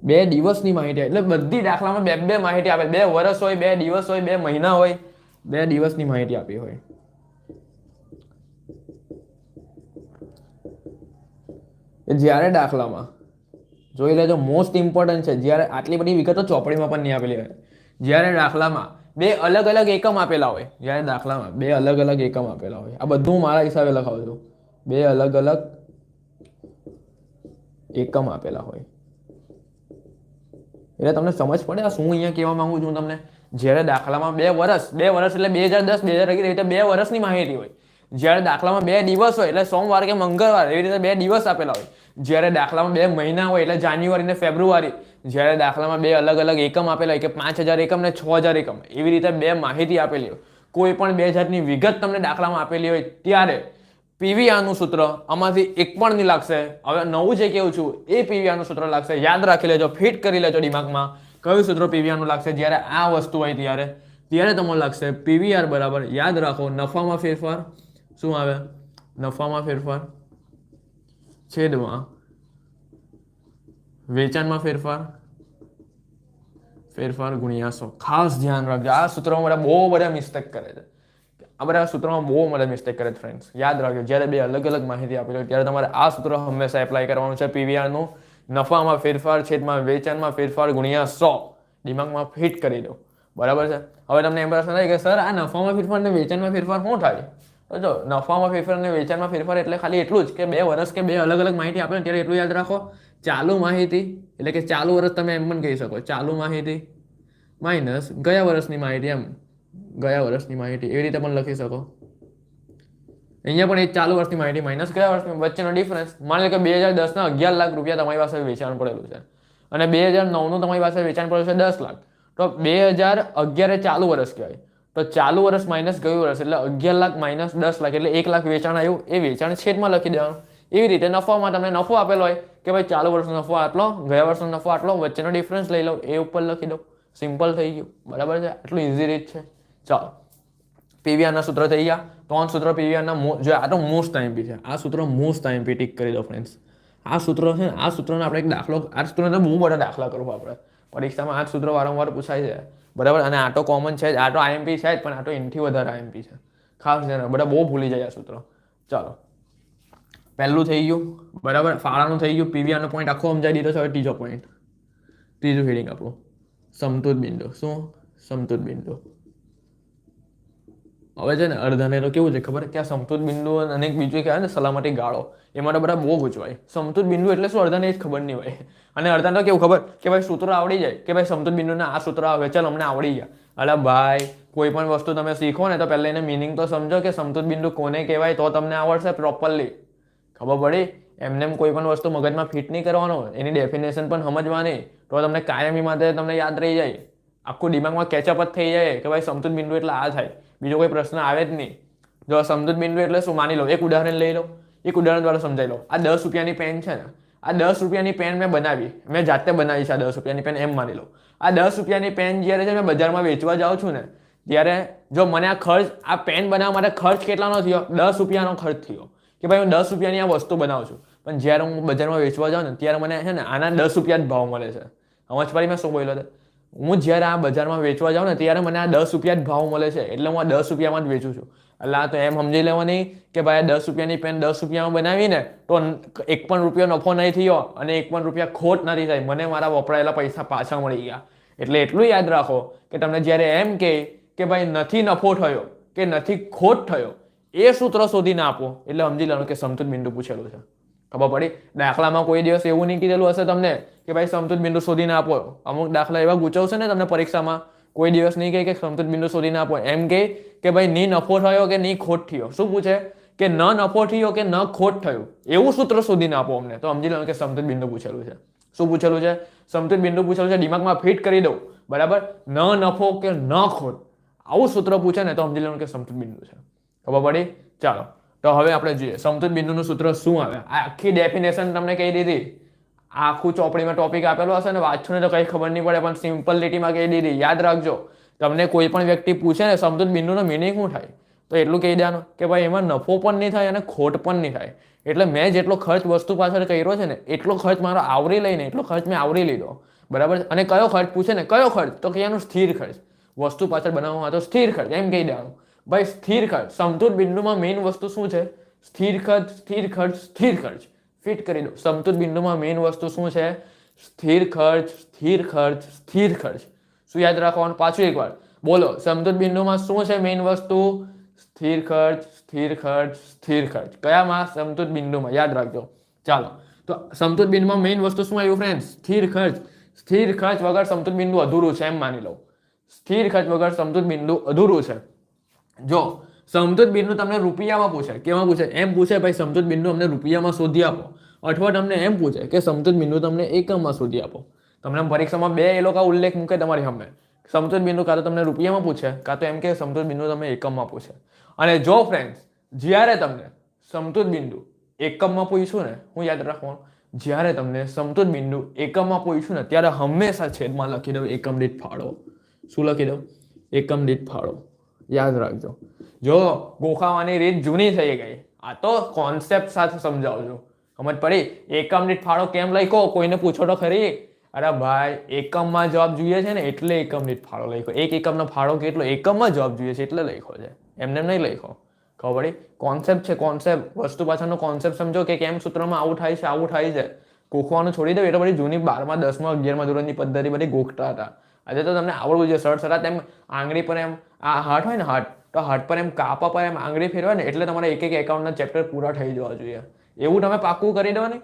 2 દિવસની માહિતી, એટલે બધી દાખલામાં 2 માહિતી આપે. 2 વર્ષ હોય, 2 દિવસ હોય, 2 મહિના હોય, 2 દિવસની માહિતી આપી હોય. જ્યારે દાખલામાં જોઈ લેજો, મોસ્ટ ઇમ્પોર્ટન્ટ છે. જ્યારે આટલી બધી વિગતો ચોપડીમાં પણ નહીં આપેલી હોય. જ્યારે દાખલામાં 2 અલગ અલગ એકમ આપેલા હોય, જ્યારે દાખલામાં 2 અલગ અલગ એકમ આપેલા હોય, આ બધું મારા હિસાબે લખાવું છું. 2 અલગ અલગ એકમ આપેલા હોય એટલે તમને સમજ પડે આ શું અહીંયા કહેવા માંગુ છું તમને. જ્યારે દાખલામાં 2 વર્ષ એટલે 2010 2011 રીતે 2 વર્ષની માહિતી હોય. જ્યારે દાખલામાં 2 દિવસ હોય એટલે સોમવાર કે મંગળવાર એવી રીતે 2 દિવસ આપેલા હોય. જ્યારે દાખલામાં 2 મહિના હોય એટલે જાન્યુઆરી ને ફેબ્રુઆરી. જ્યારે દાખલામાં 2 અલગ અલગ એકમ આપેલા હોય કે 5000 એકમ ને 6000 એકમ, એવી રીતે 2 માહિતી આપેલી હોય, કોઈ પણ 2 જાતની વિગત તમને દાખલામાં આપેલી હોય, ત્યારે પીવીઆરનું સૂત્ર આમાંથી એક પણ નહીં લાગશે. હવે નવું જે કહું છું એ પીવીઆરનું સૂત્ર લાગશે. યાદ રાખી લેજો, ફિટ કરી લેજો દિમાગમાં કયું સૂત્ર પીવીઆરનું લાગશે. જ્યારે આ વસ્તુ હોય ત્યારે તમને લાગશે પીવીઆર બરાબર, યાદ રાખો, નફામાં ફેરફાર. શું આવે? નફામાં ફેરફાર છેદમાં વેચાણમાં ફેરફાર ગુણ્યા 100. ખાસ ધ્યાન રાખજો. આ સૂત્રમાં બહુ બધા મિસ્ટેક કરે છે. આ બધા સૂત્રોમાં બહુ બધા મિસ્ટેક કરે છે ફ્રેન્ડ્સ. યાદ રાખજો, જ્યારે 2 અલગ અલગ માહિતી આપેલી હોય ત્યારે તમારે આ સૂત્ર હંમેશા એપ્લાય કરવાનું છે. પીવીઆરનું નફામાં ફેરફાર છેદમાં વેચાણમાં ફેરફાર ગુણ્યા 100 દિમાગમાં ફિટ કરી દો, બરાબર છે. હવે તમને એમ પ્રશ્ન થાય કે સર આ નફામાં ફેરફાર અને વેચાણમાં ફેરફાર શું થાય? તો જો નફામાં ફેરફાર અને વેચાણમાં ફેરફાર એટલે ખાલી એટલું જ કે 2 વર્ષ કે 2 અલગ અલગ માહિતી આપે ત્યારે એટલું યાદ રાખો. ચાલુ માહિતી એટલે કે ચાલુ વર્ષ તમે એમ પણ કહી શકો, ચાલુ માહિતી માઇનસ ગયા વર્ષની માહિતી, એમ ગયા વર્ષની માહિતી એવી રીતે પણ લખી શકો. અહીંયા પણ એ ચાલુ વર્ષની માહિતી માઇનસ ગયા વર્ષની વચ્ચેનો ડિફરન્સ. માની લો કે 2010ના 11 લાખ રૂપિયા તમારી પાસે વેચાણ પડેલું છે અને 2009નું તમારી પાસે વેચાણ પડેલું છે 10 લાખ. તો 2011 ચાલુ વર્ષ કહેવાય. તો ચાલુ વર્ષ માઇનસ ગયું વર્ષ એટલે 11 લાખ માઇનસ 10 લાખ એટલે 1 લાખ વેચાણ આવ્યું. એ વેચાણ છેદમાં લખી દેવાનું. એવી રીતે નફામાં તમને નફો આપેલો હોય કે ભાઈ ચાલુ વર્ષનો નફો આટલો, ગયા વર્ષનો નફો આટલો, વચ્ચેનો ડિફરન્સ લઈ લો, એ ઉપર લખી દો. સિમ્પલ થઈ ગયું, બરાબર છે. આટલું ઇઝી રીત છે. ચાલો, પીવીઆરના સૂત્ર થઈ ગયા. 3 સૂત્ર પીવીઆરના. જો આ તો મોસ્ટ આઈએમપી છે. આ સૂત્ર મોસ્ટ આઈએમપી ટીક કરી દો ફ્રેન્ડ્સ. આ સૂત્ર છે ને, આ સૂત્રનો આપણે એક દાખલો, આ સૂત્રને તો બહુ બધા દાખલા કરવા આપણે, પરીક્ષામાં આ જ સૂત્ર વારંવાર પૂછાય છે, બરાબર. અને આ તો કોમન છે જ, આ તો આઈએમપી છે જ, પણ આ તો એનથી વધારે આઈએમપી છે, ખાસ ધ્યાન બધા બહુ ભૂલી જાય આ સૂત્ર. ચાલો, પહેલું થઈ ગયું, બરાબર. ફાળાનું થઈ ગયું, પીવીઆરનો પોઈન્ટ આખો સમજાવી દીધો છે. હવે ત્રીજો પોઈન્ટ, ત્રીજું હેડિંગ આપણું સમતુત બિંદુ. શું? સમતુત બિંદુ. હવે છે ને અડધાને તો કેવું છે ખબર, કે આ સમતુત બિંદુ અને એક બીજું કહેવાય ને સલામતી ગાળો, એમાં તો બધા બહુ ગૂંચવાય. સમતુત બિંદુ એટલે શું, અડધાને જ ખબર નહીં હોય. અને અડધાને તો કેવું ખબર કે ભાઈ સૂત્ર આવડી જાય, કે ભાઈ સમતુત બિંદુના આ સૂત્ર આવે, ચાલ અમને આવડી ગયા. અલા ભાઈ, કોઈ પણ વસ્તુ તમે શીખો ને તો પહેલા એને મિનિંગ તો સમજો કે સમતુત બિંદુ કોને કહેવાય, તો તમને આવડશે પ્રોપરલી. ખબર પડી? એમને કોઈ પણ વસ્તુ મગજમાં ફિટ નહીં કરવાનો, એની ડેફિનેશન પણ સમજવાની, તો તમને કાયમી માટે તમને યાદ રહી જાય, આખું દિમાગમાં કેચઅપ જ થઈ જાય કે ભાઈ સમતુત બિંદુ એટલે આ થાય, બીજો કોઈ પ્રશ્ન આવે જ નહીં. જો સમતુત બિંદુ એટલે શું, માની લો એક ઉદાહરણ લઈ લો, એક ઉદાહરણ દ્વારા સમજાવી લો. આ 10 રૂપિયાની પેન છે ને, આ 10 રૂપિયાની પેન મેં બનાવી, મેં જાતે બનાવી છે આ 10 રૂપિયાની પેન, એમ માની લો. આ 10 રૂપિયાની પેન જ્યારે છે મેં બજારમાં વેચવા જાઉં છું ને, ત્યારે જો મને આ ખર્ચ, આ પેન બનાવવા માટે ખર્ચ કેટલાનો થયો, 10 રૂપિયાનો ખર્ચ થયો, કે ભાઈ હું 10 રૂપિયાની આ વસ્તુ બનાવું છું. પણ જ્યારે હું બજારમાં વેચવા જાઉં ને ત્યારે મને છે ને આના 10 રૂપિયા જ ભાવ મળે છે. સમજ પડી મેં શું બોલ્યો છે? હું જ્યારે આ બજારમાં વેચવા જાઉં ને ત્યારે મને આ 10 રૂપિયા જ ભાવ મળે છે, એટલે હું આ 10 રૂપિયામાં જ વેચું છું. એટલે આ તો એમ સમજી લેવાની કે ભાઈ 10 રૂપિયાની પેન 10 રૂપિયામાં બનાવીને તો 1 પણ રૂપિયો નફો નહીં થયો અને 1 પણ રૂપિયા ખોટ નથી થઈ, મને મારા વપરાયેલા પૈસા પાછા મળી ગયા. એટલે એટલું યાદ રાખો કે તમને જ્યારે એમ કે ભાઈ નથી નફો થયો કે નથી ખોટ થયો, એ સૂત્ર શોધીને આપો એટલે સમજી લેવાનું કે સમતુત બિંદુ પૂછેલું છે. ખબર પડી? દાખલામાં કોઈ દિવસ એવું નહીં કીધેલું હશે તમને કે ભાઈ સમતુત બિંદુ શોધીને આપો. અમુક દાખલા એવા ગુચવશે ને તમને પરીક્ષામાં, કોઈ દિવસ નહીં કહે કે સમતુત બિંદુ શોધીને આપો, એમ કે ભાઈ ની નફો થયો કે ની ખોટ થયો. શું પૂછે? કે ન નફો થયો કે ન ખોટ થયું, એવું સૂત્ર શોધીને આપો અમને, તો સમજી લેવાનું કે સમતુત બિંદુ પૂછેલું છે. શું પૂછેલું છે? સમતુત બિંદુ પૂછેલું છે. દિમાગમાં ફિટ કરી દઉં, બરાબર. ન નફો કે ન ખોટ, આવું સૂત્ર પૂછે ને તો સમજી લેવાનું કે સમતુત બિંદુ છે. ખબર પડી? ચાલો, તો હવે આપણે જોઈએ સમતુત બિંદુનું સૂત્ર શું આવે. આ આખી ડેફિનેશન તમને કહી દીધી, આખું ચોપડીમાં ટોપિક આપેલો હશે ને, વાંચો ને તો કંઈ ખબર નહીં પડે, પણ સિમ્પલ લીટીમાં કહી દીધી. યાદ રાખજો, તમને કોઈ પણ વ્યક્તિ પૂછે ને સમતુત બિંદુનો મિનિંગ શું થાય, તો એટલું કહી દેવાનું કે ભાઈ એમાં નફો પણ નહીં થાય અને ખોટ પણ નહીં થાય. એટલે મેં જેટલો ખર્ચ વસ્તુ પાછળ કર્યો છે ને, એટલો ખર્ચ મારો આવરી લઈને એટલો ખર્ચ મેં આવરી લીધો, બરાબર. અને કયો ખર્ચ પૂછે ને, કયો ખર્ચ, તો કે એનું સ્થિર ખર્ચ, વસ્તુ પાછળ બનાવવામાં તો સ્થિર ખર્ચ, એમ કહી દેવાનું. ભાઈ સ્થિર ખર્ચ, સમતુત બિંદુમાં મેઇન વસ્તુ શું છે? સ્થિર ખર્ચ, સ્થિર ખર્ચ, સ્થિર ખર્ચ. ફિટ કરી દો. સમતુત બિંદુમાં મેઇન વસ્તુ શું છે? સ્થિર ખર્ચ, સ્થિર ખર્ચ, સ્થિર ખર્ચ. શું યાદ રાખવાનું? પાછું એકવાર બોલો, સમતુત બિંદુમાં શું છે મેઇન વસ્તુ? સ્થિર ખર્ચ, સ્થિર ખર્ચ, સ્થિર ખર્ચ. કયામાં? સમતુત બિંદુમાં. યાદ રાખજો. ચાલો, તો સમતુત બિંદુમાં મેઇન વસ્તુ શું આવ્યું ફ્રેન્ડ? સ્થિર ખર્ચ. સ્થિર ખર્ચ વગર સમતુત બિંદુ અધૂરું છે, એમ માની લો. સ્થિર ખર્ચ વગર સમતુત બિંદુ અધૂરું છે. જો સમતુત બિંદુ તમને રૂપિયામાં પૂછે, કેમાં પૂછે? એમ પૂછે ભાઈ સમતુત બિંદુ અમને રૂપિયામાં શોધી આપો, અથવા તમને એમ પૂછે કે સમતુત બિંદુ તમને એકમમાં શોધી આપો. તમને પરીક્ષામાં બે એ લોકો ઉલ્લેખ મૂકે તમારી સામે, સમતુત બિંદુ કાં તો તમને રૂપિયામાં પૂછે, કાં તો એમ કે સમતુત બિંદુ તમે એકમમાં પૂછે. અને જો ફ્રેન્ડ્સ જ્યારે તમને સમતુત બિંદુ એકમમાં પૂછ્યું ને, હું યાદ રાખવાનું, જ્યારે તમને સમતુત બિંદુ એકમમાં પૂછ્યું ને ત્યારે હંમેશા છેદમાં લખી દઉં એકમ દીઠ ફાળો. શું લખી દઉં? એકમ દીઠ ફાળો. યાદ રાખજો. જો ગોખાવાની રીત જૂની થઈ ગઈ, આ તો કોન્સેપ્ટ સાથે સમજાવજો. સમજ પડી? એકમ દીઠ ફાળો કેમ લખ્યો કોઈને પૂછો તો ખરી. અરે ભાઈ એકમમાં જવાબ જોઈએ છે ને એટલે એકમ દીઠ ફાળો લખ્યો. એક એકમનો ફાળો કેટલો, એકમમાં જવાબ જોઈએ છે એટલે લખ્યો છે, એમને નહીં લખ્યો. ખબર પડી? કોન્સેપ્ટ છે, કોન્સેપ્ટ. વસ્તુ પાછળનો કોન્સેપ્ટ સમજો કે કેમ સૂત્રમાં આવું થાય છે, આવું થાય છે. ગોખવાનું છોડી દો, એટલે બધી જૂની 12મા 10મા 11મા ધોરણની પદ્ધતિ બધી ગોખતા હતા. આજે તો તમને આવડવું જોઈએ. સરસરાટ એમ આંગળી પર એમ આ હાથ હોય ને, હાથ, તો હાથ પર એમ કાપા પર એમ આંગળી ફેરવાય ને એટલે તમારે એક એક એકાઉન્ટના ચેપ્ટર પૂરા થઈ જવા જોઈએ. એવું તમે પાક્કું કરી દો ને.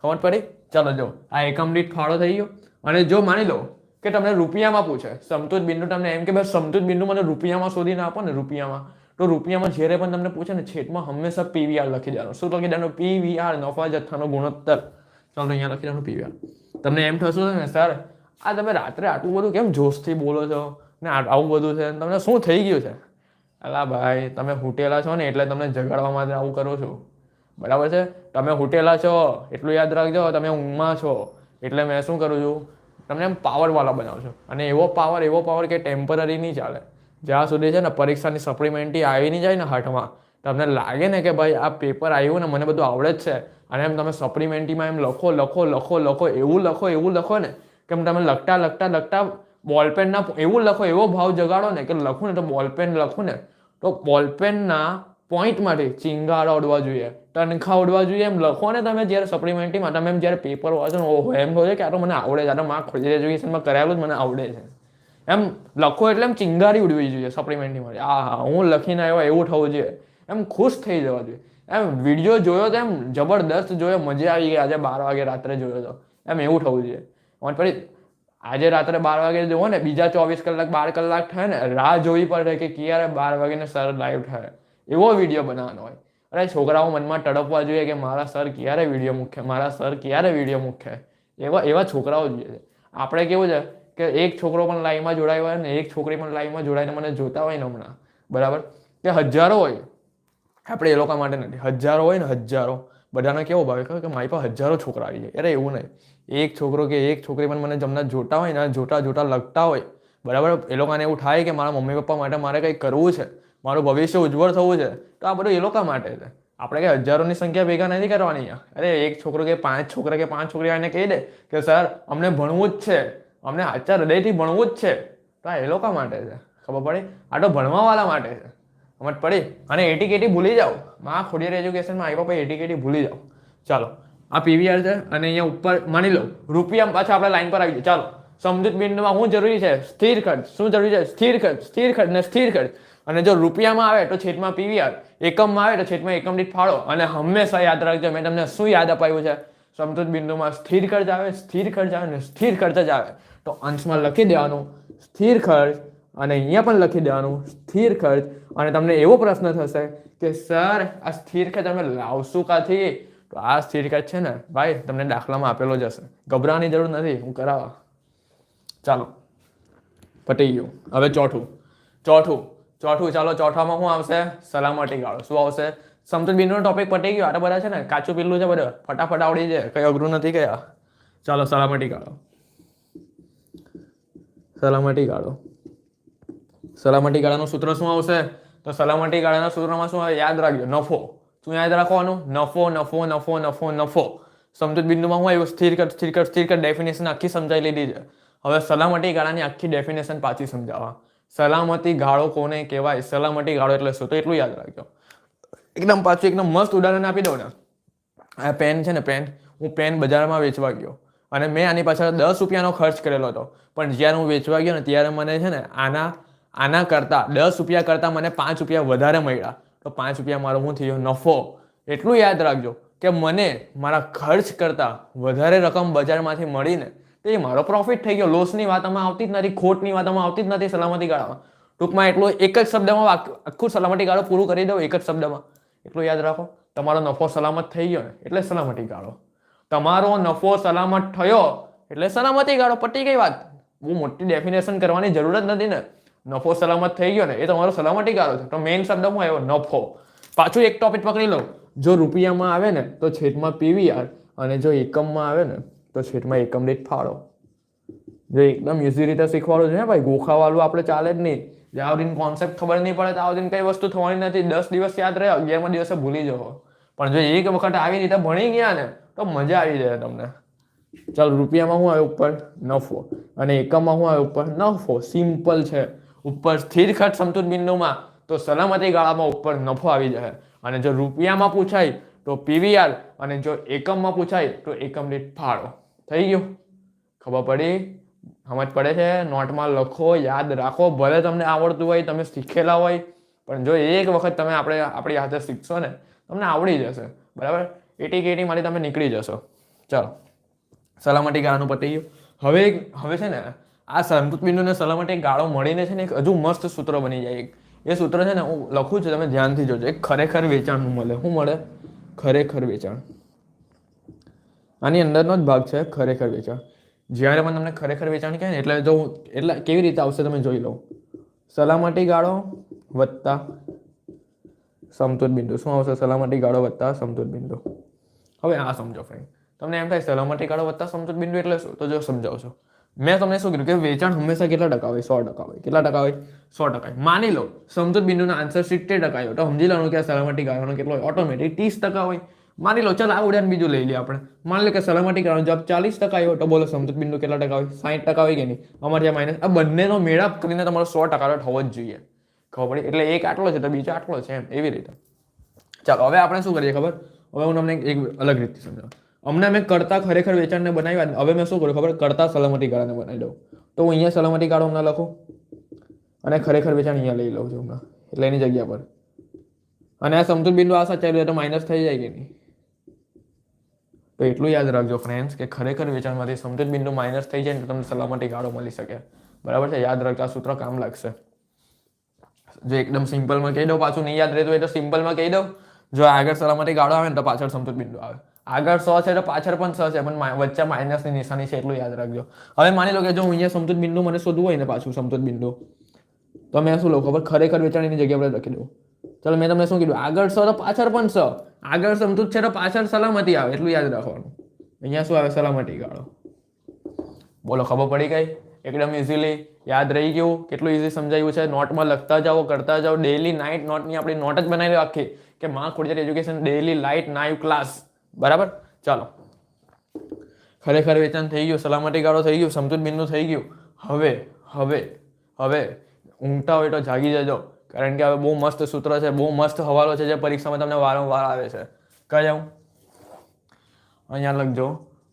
ખબર પડી? ચાલો, જો આ એકમ દીઠ ફાળો થઈ ગયો. અને જો માની લો કે તમને રૂપિયામાં પૂછે સમતુત બિંદુ, તમને એમ કે ભાઈ સમતુત બિંદુ મને રૂપિયામાં શોધીને આપો ને, રૂપિયામાં, તો રૂપિયામાં જ્યારે પણ તમને પૂછે ને છેદમાં હંમેશા પીવીઆર લખી દેવાનું. શું લખી દેવાનું? પીવીઆર, નફા જથ્થાનો ગુણોત્તર. ચાલો અહીંયા લખી દેવાનું પીવીઆર. તમને એમ થશે ને સર આ તમે રાત્રે આટલું બધું કેમ જોશથી બોલો છો ને, આવું બધું છે, તમને શું થઈ ગયું છે? અલા ભાઈ તમે હુટેલા છો ને એટલે તમને જગાડવા માટે આવું કરો છો, બરાબર છે? તમે હુટેલા છો એટલું યાદ રાખજો, તમે ઊંઘમાં છો એટલે મેં શું કરું છું, તમને એમ પાવરવાળા બનાવું છું. અને એવો પાવર કે ટેમ્પરરી નહીં ચાલે. જ્યાં સુધી છે ને પરીક્ષાની સપ્લિમેન્ટરી આવી નહીં જાય ને હાથમાં, તમને લાગે ને કે ભાઈ આ પેપર આવ્યું ને મને બધું આવડે જ છે, અને એમ તમે સપ્લિમેન્ટરીમાં એમ લખો એવું લખો ને કેમ તમે લખતા લખતા લખતા બોલપેનના એવું લખો, એવો ભાવ જગાડો ને કે લખું ને તો બોલપેન લખું ને તો બોલપેનના પોઈન્ટમાંથી ચિંગારા ઉડવા જોઈએ, તનખા ઉડવા જોઈએ, એમ લખો ને તમે જ્યારે સપ્લિમેન્ટરીમાં. તમે એમ જ્યારે પેપર વાંચો ને ઓહો એમ કહો કે આ તો મને આવડે છે, આ તો મારા ગ્રેજ્યુએશનમાં કરાયેલું જ મને આવડે છે, એમ લખો એટલે એમ ચિંગારી ઉડવી જોઈએ સપ્લિમેન્ટરીમાં. હા હું લખીને આવ્યો એવું થવું જોઈએ, એમ ખુશ થઈ જવા જોઈએ. એમ વિડીયો જોયો તો એમ જબરદસ્ત જોયો, મજા આવી ગઈ, આજે 12 વાગે રાત્રે જોયો તો એમ એવું થવું જોઈએ. અને પછી આજે રાત્રે 12 વાગે જોવો ને, બીજા 24 કલાક 12 કલાક થાય ને રાહ જોવી પડે કે ક્યારે 12 વાગે ને સર લાઈવ થાય, એવો વિડીયો બનાવવાનો હોય. અરે છોકરાઓ મનમાં તડપવા જોઈએ કે મારા સર ક્યારે વિડીયો મૂકે, મારા સર ક્યારે વિડીયો મૂકે, એવા છોકરાઓ જોઈએ. આપણે કેવું છે કે એક છોકરો પણ લાઈવમાં જોડાયો હોય ને એક છોકરી પણ લાઈવમાં જોડાઈને મને જોતા હોય ને હમણાં, બરાબર, કે હજારો હોય, આપણે એ લોકો માટે નથી, હજારો હોય ને હજારો, બધાને કેવો ભાવે કે મારી પાસે હજારો છોકરા આવી જાય. અરે એવું નહીં, એક છોકરો કે એક છોકરી પણ મને જમણા જોતા હોય ને જોતા જોતા લખતા હોય, બરાબર, એ લોકોને એવું થાય કે મારા મમ્મી પપ્પા માટે મારે કંઈક કરવું છે, મારું ભવિષ્ય ઉજ્જવળ થવું છે, તો આ બધું એ લોકો માટે છે. આપણે કે હજારોની સંખ્યા ભેગા નથી કરવાની. અરે એક છોકરો કે 5 છોકરા કે 5 છોકરી આને કહી દે કે સર અમને ભણવું જ છે, અમને આચાર હૃદયથી ભણવું જ છે, તો આ એ લોકો માટે છે. ખબર પડી? આ તો ભણવાવાળા માટે છે. સમજ પડી? અને એટીકેટી ભૂલી જાઓ, માં ખોડિયાર એજ્યુકેશનમાં આવ્યા પછી એટીકેટી ભૂલી જાઓ. ચાલો આ પીવીઆર છે અને અહીંયા ઉપર માની લો રૂપિયા, પાછા આપણે લાઈન પર આવી જાય. ચાલો સમજૂત બિંદુમાં શું જરૂરી છે? સ્થિર ખર્ચ. શું જરૂરી છે? સ્થિર ખર્ચ, સ્થિર ખર્ચ ને સ્થિર ખર્ચ. અને જો રૂપિયામાં આવે તો છેદમાં પીવીઆર, એકમમાં આવે તો છેદમાં એકમ દીઠ ફાળો. અને હંમેશા યાદ રાખજો, મેં તમને શું યાદ અપાયું છે? સમજૂત બિંદુમાં સ્થિર ખર્ચ આવે, સ્થિર ખર્ચ આવે ને સ્થિર ખર્ચ જ આવે, તો અંશમાં લખી દેવાનું સ્થિર ખર્ચ, અને અહીંયા પણ લખી દેવાનું સ્થિર ખર્ચ. અને તમને એવો પ્રશ્ન થશે કે સર આ સ્થિર ખર્ચ અમે લાવશું કાથી? તો આ સ્થિર ખર્ચ છે ને ભાઈ તમને દાખલામાં આપેલો જ હશે, ગભરાવાની જરૂર નથી, હું કરાવવા. ચાલો પતી ગયું. હવે ચોથું ચાલો ચોથામાં શું આવશે? સલામતી ગાળો. શું આવશે? સમજૂત બિંદુનો ટોપિક પતી ગયો. આટલા બધા છે ને કાચું પીલું છે, બધું ફટાફટ આવડી જાય, કઈ અઘરું નથી કયા. ચાલો સલામતી ગાળો. સલામતી ગાળાનું સૂત્ર શું આવશે? તો સલામતી ગાળાના સૂત્રમાં શું આવે? યાદ રાખજો, નફો. શું યાદ રાખવાનું? નફો. સમજૂત બિંદુમાં શું આવ્યું? સ્થિર ખર્ચ ડેફિનેશન આખી સમજાવી લીધી છે. હવે સલામતી ગાળાની આખી ડેફિનેશન પાછી સમજાવવા. સલામતી ગાળો કોને કહેવાય? સલામતી ગાળો એટલે શું? તો એટલું યાદ રાખજો. એકદમ પાછું એકદમ મસ્ત ઉદાહરણ આપી દઉં ને. આ પેન છે ને, હું પેન બજારમાં વેચવા ગયો અને મેં આની પાછળ 10 રૂપિયાનો ખર્ચ કરેલો હતો, પણ જ્યારે હું વેચવા ગયો ને ત્યારે મને છે ને આના કરતાં 10 રૂપિયા કરતાં મને 5 રૂપિયા વધારે મળ્યા. તો 5 રૂપિયા મારો શું થયો? નફો. એટલું યાદ રાખજો કે મને મારા ખર્ચ કરતાં વધારે રકમ બજારમાંથી મળીને તો એ મારો પ્રોફિટ થઈ ગયો. લોસની વાત આમાં આવતી જ નથી, ખોટની વાત આમાં આવતી જ નથી સલામતી ગાળામાં. ટૂંકમાં એટલું એક જ શબ્દમાં આખું સલામતી ગાળો પૂરું કરી દઉં, એક જ શબ્દમાં. એટલું યાદ રાખો, તમારો નફો સલામત થઈ ગયો ને એટલે સલામતી ગાળો. તમારો નફો સલામત થયો એટલે સલામતી ગાળો. પતી ગઈ વાત. બહુ મોટી ડેફિનેશન કરવાની જરૂર જ નથી ને. નફો સલામત થઈ ગયો ને એ તમારો સલામતી ગાળો છે. તો મેઇન શબ્દ શું આવ્યો? નફો. પાછું એક ટોપિક પકડી લો. જો રૂપિયામાં આવે ને તો છેદમાં પીવીઆર, અને જો એકમમાં આવે ને તો છેદમાં એકમ દીઠ ફાળો. જો એકદમ ઇઝી રીતે શીખવાડું છે ભાઈ, ગોખાવાળું આપણે ચાલે જ નહીં. જ્યાં સુધી કોન્સેપ્ટ ખબર નહીં પડે ત્યાં સુધી કઈ વસ્તુ થવાની નથી. 10 દિવસ યાદ રહે, 11મા દિવસે ભૂલી જાઓ. પણ જો એક વખત આવી રીતે ભણી ગયા ને તો મજા આવી જાય તમને. ચાલો રૂપિયામાં શું આવે ઉપર? નફો. અને એકમમાં શું આવે ઉપર? નફો. સિમ્પલ છે. ઉપર સ્થિર ખર્ચ સમજૂત બિંદુમાં, તો સલામતી ગાળામાં ઉપર નફો આવી જાય. અને જો રૂપિયામાં પૂછાય તો પીવીઆર, અને જો એકમમાં પૂછાય તો એકમ દીઠ ફાળો. થઈ ગયું? ખબર પડી? સમજ પડે છે? નોટમાં લખો, યાદ રાખો. ભલે તમને આવડતું હોય, તમે શીખેલા હોય, પણ જો એક વખત તમે આપણી હાથે શીખશો ને તમને આવડી જશે. બરાબર? એટીકેટી માટે તમે નીકળી જશો. ચાલો સલામતી ગાળાનું પતી ગયું. હવે છે ને આ સમજૂત બિંદુને સલામતી ગાળો મળીને છે ને એક હજુ મસ્ત સૂત્ર બની જાય. એ સૂત્ર છે ને હું લખું છું, તમે ધ્યાનથી જોજો. એક ખરેખર વેચાણનું મળે. શું મળે? ખરેખર વેચાણ. આની અંદરનો જ ભાગ છે ખરેખર વેચાણ. જ્યારે પણ તમને ખરેખર વેચાણ કહે ને એટલે કેવી રીતે આવશે તમે જોઈ લો. સલામતી ગાળો વત્તા સમતૂર બિંદુ. શું આવશે? સલામતી ગાળો વત્તા સમતૂર બિંદુ. હવે આ સમજો ફ્રેન્ડ. તમને એમ થાય સલામતી ગાળો વત્તા સમતૂર બિંદુ એટલે શું? તો જો સમજાવશો. મેં તમને શું કીધું કે વેચાણ હંમેશા કેટલા ટકા હોય? 100% હોય. કેટલા ટકા હોય? 100%. માની લો સમતૂર બિંદુનો આન્સર 70% હોય, તો સમજી લેવાનું કે આ સલામતી ગાળાનો કેટલો હોય? ઓટોમેટિક 30% હોય. માની લો ચાલ આ ઉદાહરણ બીજું લઈ લઈએ આપણે. માની લો કે સલામતી ગાળાનો જવાબ 40% આવ્યો તો બોલો સમતૂર બિંદુ કેટલા ટકા હોય? 60% હોય કે નહીં? અમારે ત્યાં માઇનસ આ બંનેનો મેળાપ કરીને તમારો 100% થવો જ જોઈએ. ખબર પડી? એટલે એક આટલો છે તો બીજો આટલો છે એમ એવી રીતે. ચાલો હવે આપણે શું કરીએ ખબર? હવે હું તમને એક અલગ રીતે સમજાવું. અમને મેં કરતા ખરેખર વેચાણને બનાવ્યા. હવે મેં શું કર્યું ખબર? કરતા સલામતી ગાળાને બનાવી દઉં. તો હું અહીંયા સલામતી ગાળો હમણાં લખું અને ખરેખર વેચાણ અહીંયા લઈ લઉં છું હમણાં એટલે એની જગ્યા પર. અને આ સમતૂર બિંદુ આ સાચા તો માઇનસ થઈ જાય કે નહીં? તો એટલું યાદ રાખજો ફ્રેન્ડ્સ કે ખરેખર વેચાણમાંથી સમતૂર બિંદુ માઇનસ થઈ જાય ને તો તમને સલામતી ગાળો મળી શકે. બરાબર છે? યાદ રાખજો, આ સૂત્ર કામ લાગશે. જો એકદમ સિમ્પલમાં કહી દઉં, પાછું નહીં યાદ રહેતું હોય તો સિમ્પલમાં કહી દઉં. જો આગળ સલામતી ગાળો આવે ને તો પાછળ સમતૂર બિંદુ આવે. આગળ 100 છે તો પાછળ પણ 100 છે, પણ વચ્ચે માઇનસની નિશાની છે, એટલું યાદ રાખજો. હવે માની લો કે જો અહીંયા સમતૂર બિંદુ મને શોધવું હોય ને પાછું સમતૂર બિંદુ, તો મેં શું લઉં ખબર? ખરેખર વેચાણની જગ્યા પર લખી દઉં. ચાલો મેં તમને શું કીધું? આગળ 100 તો પાછળ પણ 100. આગળ સમતૂર છે તો પાછળ સલામતી આવે, એટલું યાદ રાખવાનું. અહીંયા શું આવે? સલામતી ગાળો. બોલો ખબર પડી ગઈ? એકદમ ઇઝીલી યાદ રહી ગયું. કેટલું ઇઝી સમજાયું છે? નોટમાં લખતા જાઓ, કરતા જાઓ. ડેલી નાઇટ નોટની આપણી નોટ જ બનાવી આખી કે માં ખોડિયાર એજ્યુકેશન ડેલી લાઇટ નાઇવ ક્લાસ. બરાબર? ચાલો ખરેખર વેચાણ થઈ ગયું, સલામતી ગાળો થઈ ગયું, સમતૂર બિંદુ થઈ ગયું. હવે હવે હવે ઊંઘતા હોય તો જાગી જજો, કારણ કે હવે બહુ મસ્ત સૂત્ર છે, બહુ મસ્ત હવાલો છે જે પરીક્ષામાં તમને વારંવાર આવે છે. કઈ જાઉં? અહીંયા લખજો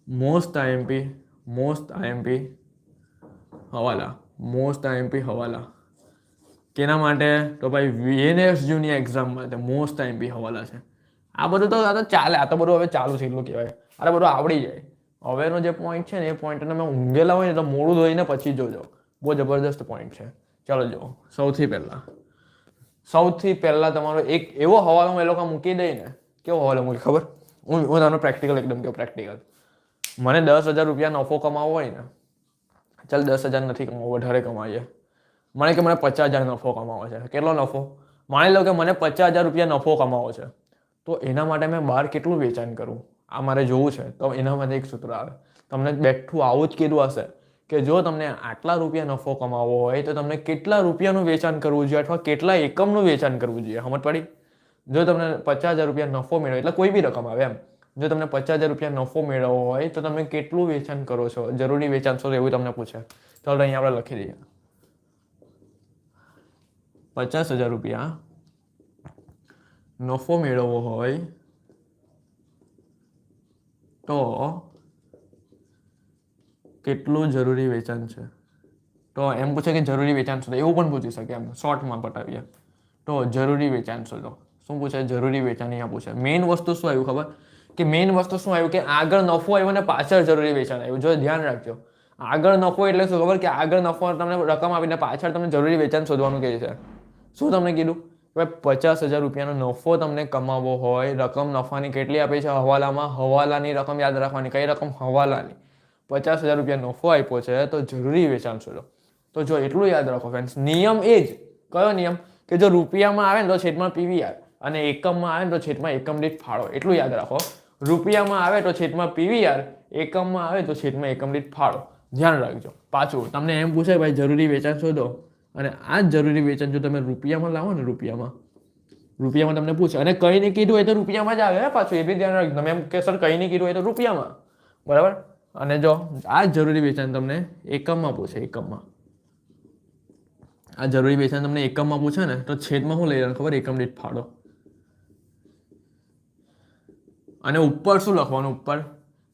મોસ્ટ આઈએમપી હવાલા. મોસ્ટ આઈએમપી હવાલા કેના માટે? તો ભાઈ VNSJUની એક્ઝામ માટે મોસ્ટ આઈએમપી હવાલા છે. આ બધું તો ચાલે, આ તો બધું હવે ચાલુ છે એટલું કહેવાય. અરે બધું આવડી જાય. હવેનો જે પોઈન્ટ છે ને એ પોઈન્ટને મેં ઊંઘેલા હોય ને તો મોડું ધોઈને પછી જોજો. બહુ જબરદસ્ત પોઈન્ટ છે. ચાલો જો સૌથી પહેલા તમારો એક એવો હવાલો એ લોકો મૂકી દે ને. કેવો હવાલો મૂકી ખબર? હું તમને પ્રેક્ટિકલ એકદમ કેવો પ્રેક્ટિકલ. મને 10,000 રૂપિયા નફો કમાવો હોય ને, ચાલ 10,000 નથી કમાવો, વધારે કમાઈએ. મને કે મને 50,000 નફો કમાવો છે. કેટલો નફો? માની લો કે મને 50,000 રૂપિયા નફો કમાવો છે, તો એના માટે મેં બહાર કેટલું વેચાણ કરું આ મારે જોવું છે. તો એના માટે એક સૂત્ર આવે. તમને બેઠું આવું જ કીધું હશે કે જો તમને આટલા રૂપિયા નફો કમાવો હોય તો તમને કેટલા રૂપિયાનું વેચાણ કરવું જોઈએ અથવા કેટલા એકમનું વેચાણ કરવું જોઈએ. સમજ પડી? જો તમને 50,000 રૂપિયા નફો મેળવો, એટલે કોઈ બી રકમ આવે એમ, જો તમને 50,000 રૂપિયા નફો મેળવવો હોય તો તમે કેટલું વેચાણ કરો છો, જરૂરી વેચાણ છો એવું તમને પૂછે. ચાલો અહીંયા આપણે લખી દઈએ 50,000 રૂપિયા નફો મેળવવો હોય તો કેટલું જરૂરી વેચાણ છે. તો એમ પૂછે કે જરૂરી વેચાણ શોધો, એવું પણ પૂછી શકે. એમ શોર્ટમાં પટાવીએ તો જરૂરી વેચાણ શોધો. શું પૂછે? જરૂરી વેચાણ. અહીંયા પૂછે. મેઇન વસ્તુ શું આવ્યું ખબર? કે મેઇન વસ્તુ શું આવ્યું કે આગળ નફો આવ્યો ને પાછળ જરૂરી વેચાણ આવ્યું. જો ધ્યાન રાખજો, આગળ નફો એટલે શું ખબર? કે આગળ નફો તમને રકમ આપીને પાછળ તમને જરૂરી વેચાણ શોધવાનું કહે છે. શું તમને કીધું? 50,000 રૂપિયાનો નફો તમને કમાવવો હોય, રકમ નફાની કેટલી આપી છે હવાલામાં? હવાલાની રકમ યાદ રાખવાની. કઈ રકમ? હવાલાની. 50,000 રૂપિયા નફો આપ્યો છે તો જરૂરી વેચાણ શોધો. તો જો એટલું યાદ રાખો ફ્રેન્ડ્સ. નિયમ એ જ. કયો નિયમ? કે જો રૂપિયામાં આવે ને તો છેદમાં PVR અને એકમમાં આવે ને તો છેદમાં એકમ દીઠ ફાળો. એટલું યાદ રાખો. રૂપિયામાં આવે તો છેદમાં PVR, એકમમાં આવે તો છેદમાં એકમ દીઠ ફાળો. ધ્યાન રાખજો. પાછું તમને એમ પૂછે ભાઈ જરૂરી વેચાણ શોધો, અને આ જ જરૂરી વેચાણ જો તમે રૂપિયામાં લાવો ને, રૂપિયામાં તમને પૂછે અને કઈ નહીં કીધું હોય તો રૂપિયામાં જ આવે. પાછું એ બી ધ્યાન રાખજો. તમે એમ કે સર કઈ નહીં કીધું હોય તો રૂપિયામાં. બરાબર? અને જો આ જરૂરી વેચાણ તમને એકમમાં પૂછે, એકમમાં આ જરૂરી વેચાણ તમને એકમમાં પૂછે ને તો છેદમાં શું લઈ લેવાનું ખબર? એકમ દીઠ ફાળો. અને ઉપર શું લખવાનું? ઉપર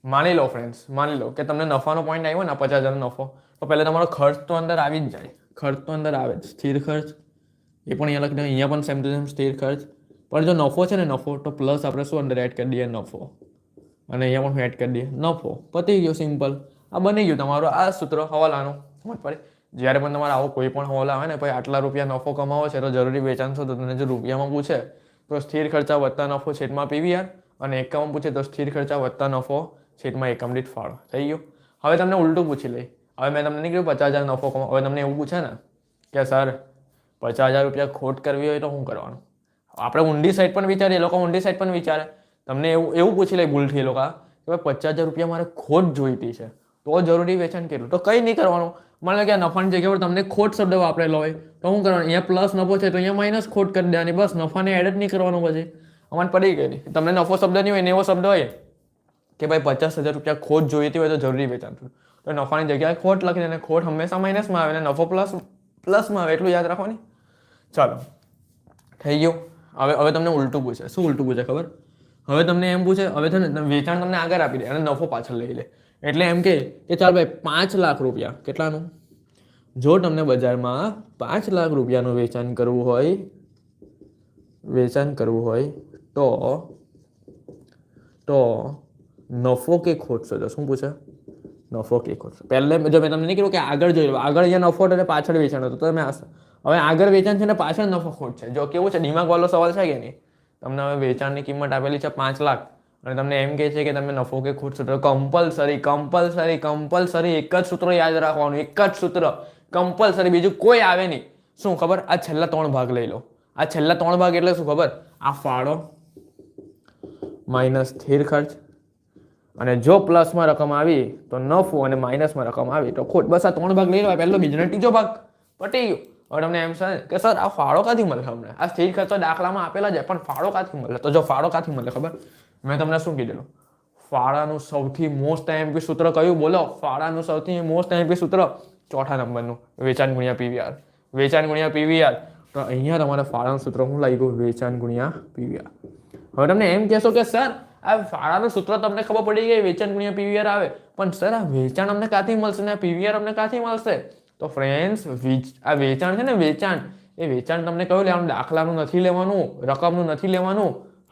માની લો ફ્રેન્ડ્સ, માની લો કે તમને નફાનો પોઈન્ટ આવ્યો ને 50,000 નફો, તો પહેલા તમારો ખર્ચ તો અંદર આવી જ જાય. ખર્ચ તો અંદર આવે જ. સ્થિર ખર્ચ એ પણ અહીંયા લખી દો. અહીંયા પણ સેમ ટુ સેમ સ્થિર ખર્ચ. પણ જો નફો છે ને, નફો, તો પ્લસ આપણે શું અંદર એડ કરી દઈએ? નફો. અને અહીંયા પણ એડ કરી દઈએ નફો. પતી ગયો, સિમ્પલ. આ બની ગયું તમારું આ સૂત્ર હવાલાનું. સમજ પડી? જ્યારે પણ તમારે આવો કોઈ પણ હવાલા આવે ને, ભાઈ આટલા રૂપિયા નફો કમાવો છે તો જરૂરી વેચાણ શોધો, તમને જો રૂપિયામાં પૂછે તો સ્થિર ખર્ચા વત્તા નફો છેદમાં PVR, અને એકમમાં પૂછે તો સ્થિર ખર્ચા વત્તા નફો છેદમાં એકમ દીઠ ફાળો. થઈ ગયું. હવે તમને ઉલટું પૂછી લઈ. હવે મેં તમને નહીં કીધું 50,000 નફો કમાવો. હવે તમને એવું પૂછે ને કે સર 50,000 રૂપિયા ખોટ કરવી હોય તો શું કરવાનું? આપણે ઊંડી સાઈડ પણ વિચારીએ, એ લોકો ઊંડી સાઈડ પણ વિચારે. તમને એવું પૂછી લે ભૂલથી એ લોકો કે ભાઈ 50,000 રૂપિયા મારે ખોટ જોઈતી છે તો જરૂરી વેચાણ કેટલું? તો કંઈ નહીં કરવાનું. માનો કે આ નફાની જગ્યા પર તમને ખોટ શબ્દ વાપરેલો હોય તો શું કરવાનું? અહીંયા પ્લસ નફો છે તો અહીંયા માઇનસ ખોટ કરી દેવાની. બસ, નફાને એડ જ નહીં કરવાનું. પછી અમારે પડી ગયેલી. તમને નફો શબ્દ નહીં હોય ને એવો શબ્દ હોય કે ભાઈ 50,000 રૂપિયા ખોટ જોઈતી હોય તો જરૂરી વેચાણ થયું, તો નફાની જગ્યાએ ખોટ લખી દે. ખોટ હંમેશા માઇનસમાં આવે અને નફો પ્લસમાં આવે, એટલું યાદ રાખવાની. ચાલો થઈ ગયું. હવે તમને ઉલટું પૂછે. શું ઉલટું પૂછે ખબર? હવે તમને એમ પૂછે, હવે છે ને વેચાણ તમને આગળ આપી દે અને નફો પાછળ લઈ લે. એટલે એમ કે ચાલ ભાઈ 5 લાખ રૂપિયા કેટલાનું, જો તમને બજારમાં 5 લાખ રૂપિયાનું વેચાણ કરવું હોય તો નફો કે ખોટ શોધો. શું પૂછે? નફો કે ખોટ. પહેલે જો મેં તમને નહીં કીધું કે આગળ જોઈ લો, આગળ અહીંયા નફો અને પાછળ વેચાણ હતું, તો તમે હવે આગળ વેચાણ છે ને પાછળ નફો ખોટ છે. જો કેવું છે, દિમાગ વાળો સવાલ છે કે નહીં? તમને હવે વેચાણની કિંમત આપેલી છે 5 લાખ અને તમને એમ કહે છે કે તમે નફો કે ખોટ સૂત્ર. કમ્પલસરી એક જ સૂત્ર યાદ રાખવાનું, એક જ સૂત્ર કમ્પલસરી, બીજું કોઈ આવે નહીં. શું ખબર? આ છેલ્લા 3 ભાગ લઈ લો. આ છેલ્લા 3 ભાગ એટલે શું ખબર? આ ફાળો માઇનસ સ્થિર ખર્ચ, અને જો પ્લસમાં રકમ આવી તો નફો અને માઇનસમાં રકમ આવી તો ખોટ. બસ આ 3 ભાગ લઈ લો. પહેલો, બીજો ને ત્રીજો ભાગ પટી ગયો. હવે તમને એમ છે કે સર આ ફાળો ક્યાંથી મળે? અમને આ સ્થિર ખર્ચો દાખલામાં આપેલા છે, પણ ફાળો ક્યાંથી મળે? તો જો ફાળો ક્યાંથી મળે ખબર? મેં તમને શું કીધેલું? ફાળાનું સૌથી મોસ્ટ એમપી સૂત્ર કયું? બોલો. ફાળાનું સૌથી મોસ્ટ એમપી સૂત્ર 4થા નંબરનું, વેચાણ ગુણ્યા પીવીઆર. વેચાણ ગુણ્યા પીવીઆર. તો અહીંયા તમારે ફાળાનું સૂત્ર શું લાગ્યું? વેચાણ ગુણ્યા પીવીઆર. હવે તમને એમ કહેશો કે સર આ ફાળાનું સૂત્ર તમને ખબર પડી ગઈ, વેચાણ ગુણ્યા પીવીઆર આવે, પણ સર આ વેચાણ અમને ક્યાંથી મળશે ને પીવીઆર અમને ક્યાંથી મળશે? તો ફ્રેન્ડ્સ, આ વેચાણ છે ને, એ વેચાણ તમને કયું લેવાનું? દાખલાનું નથી લેવાનું, રકમનું નથી લેવાનું,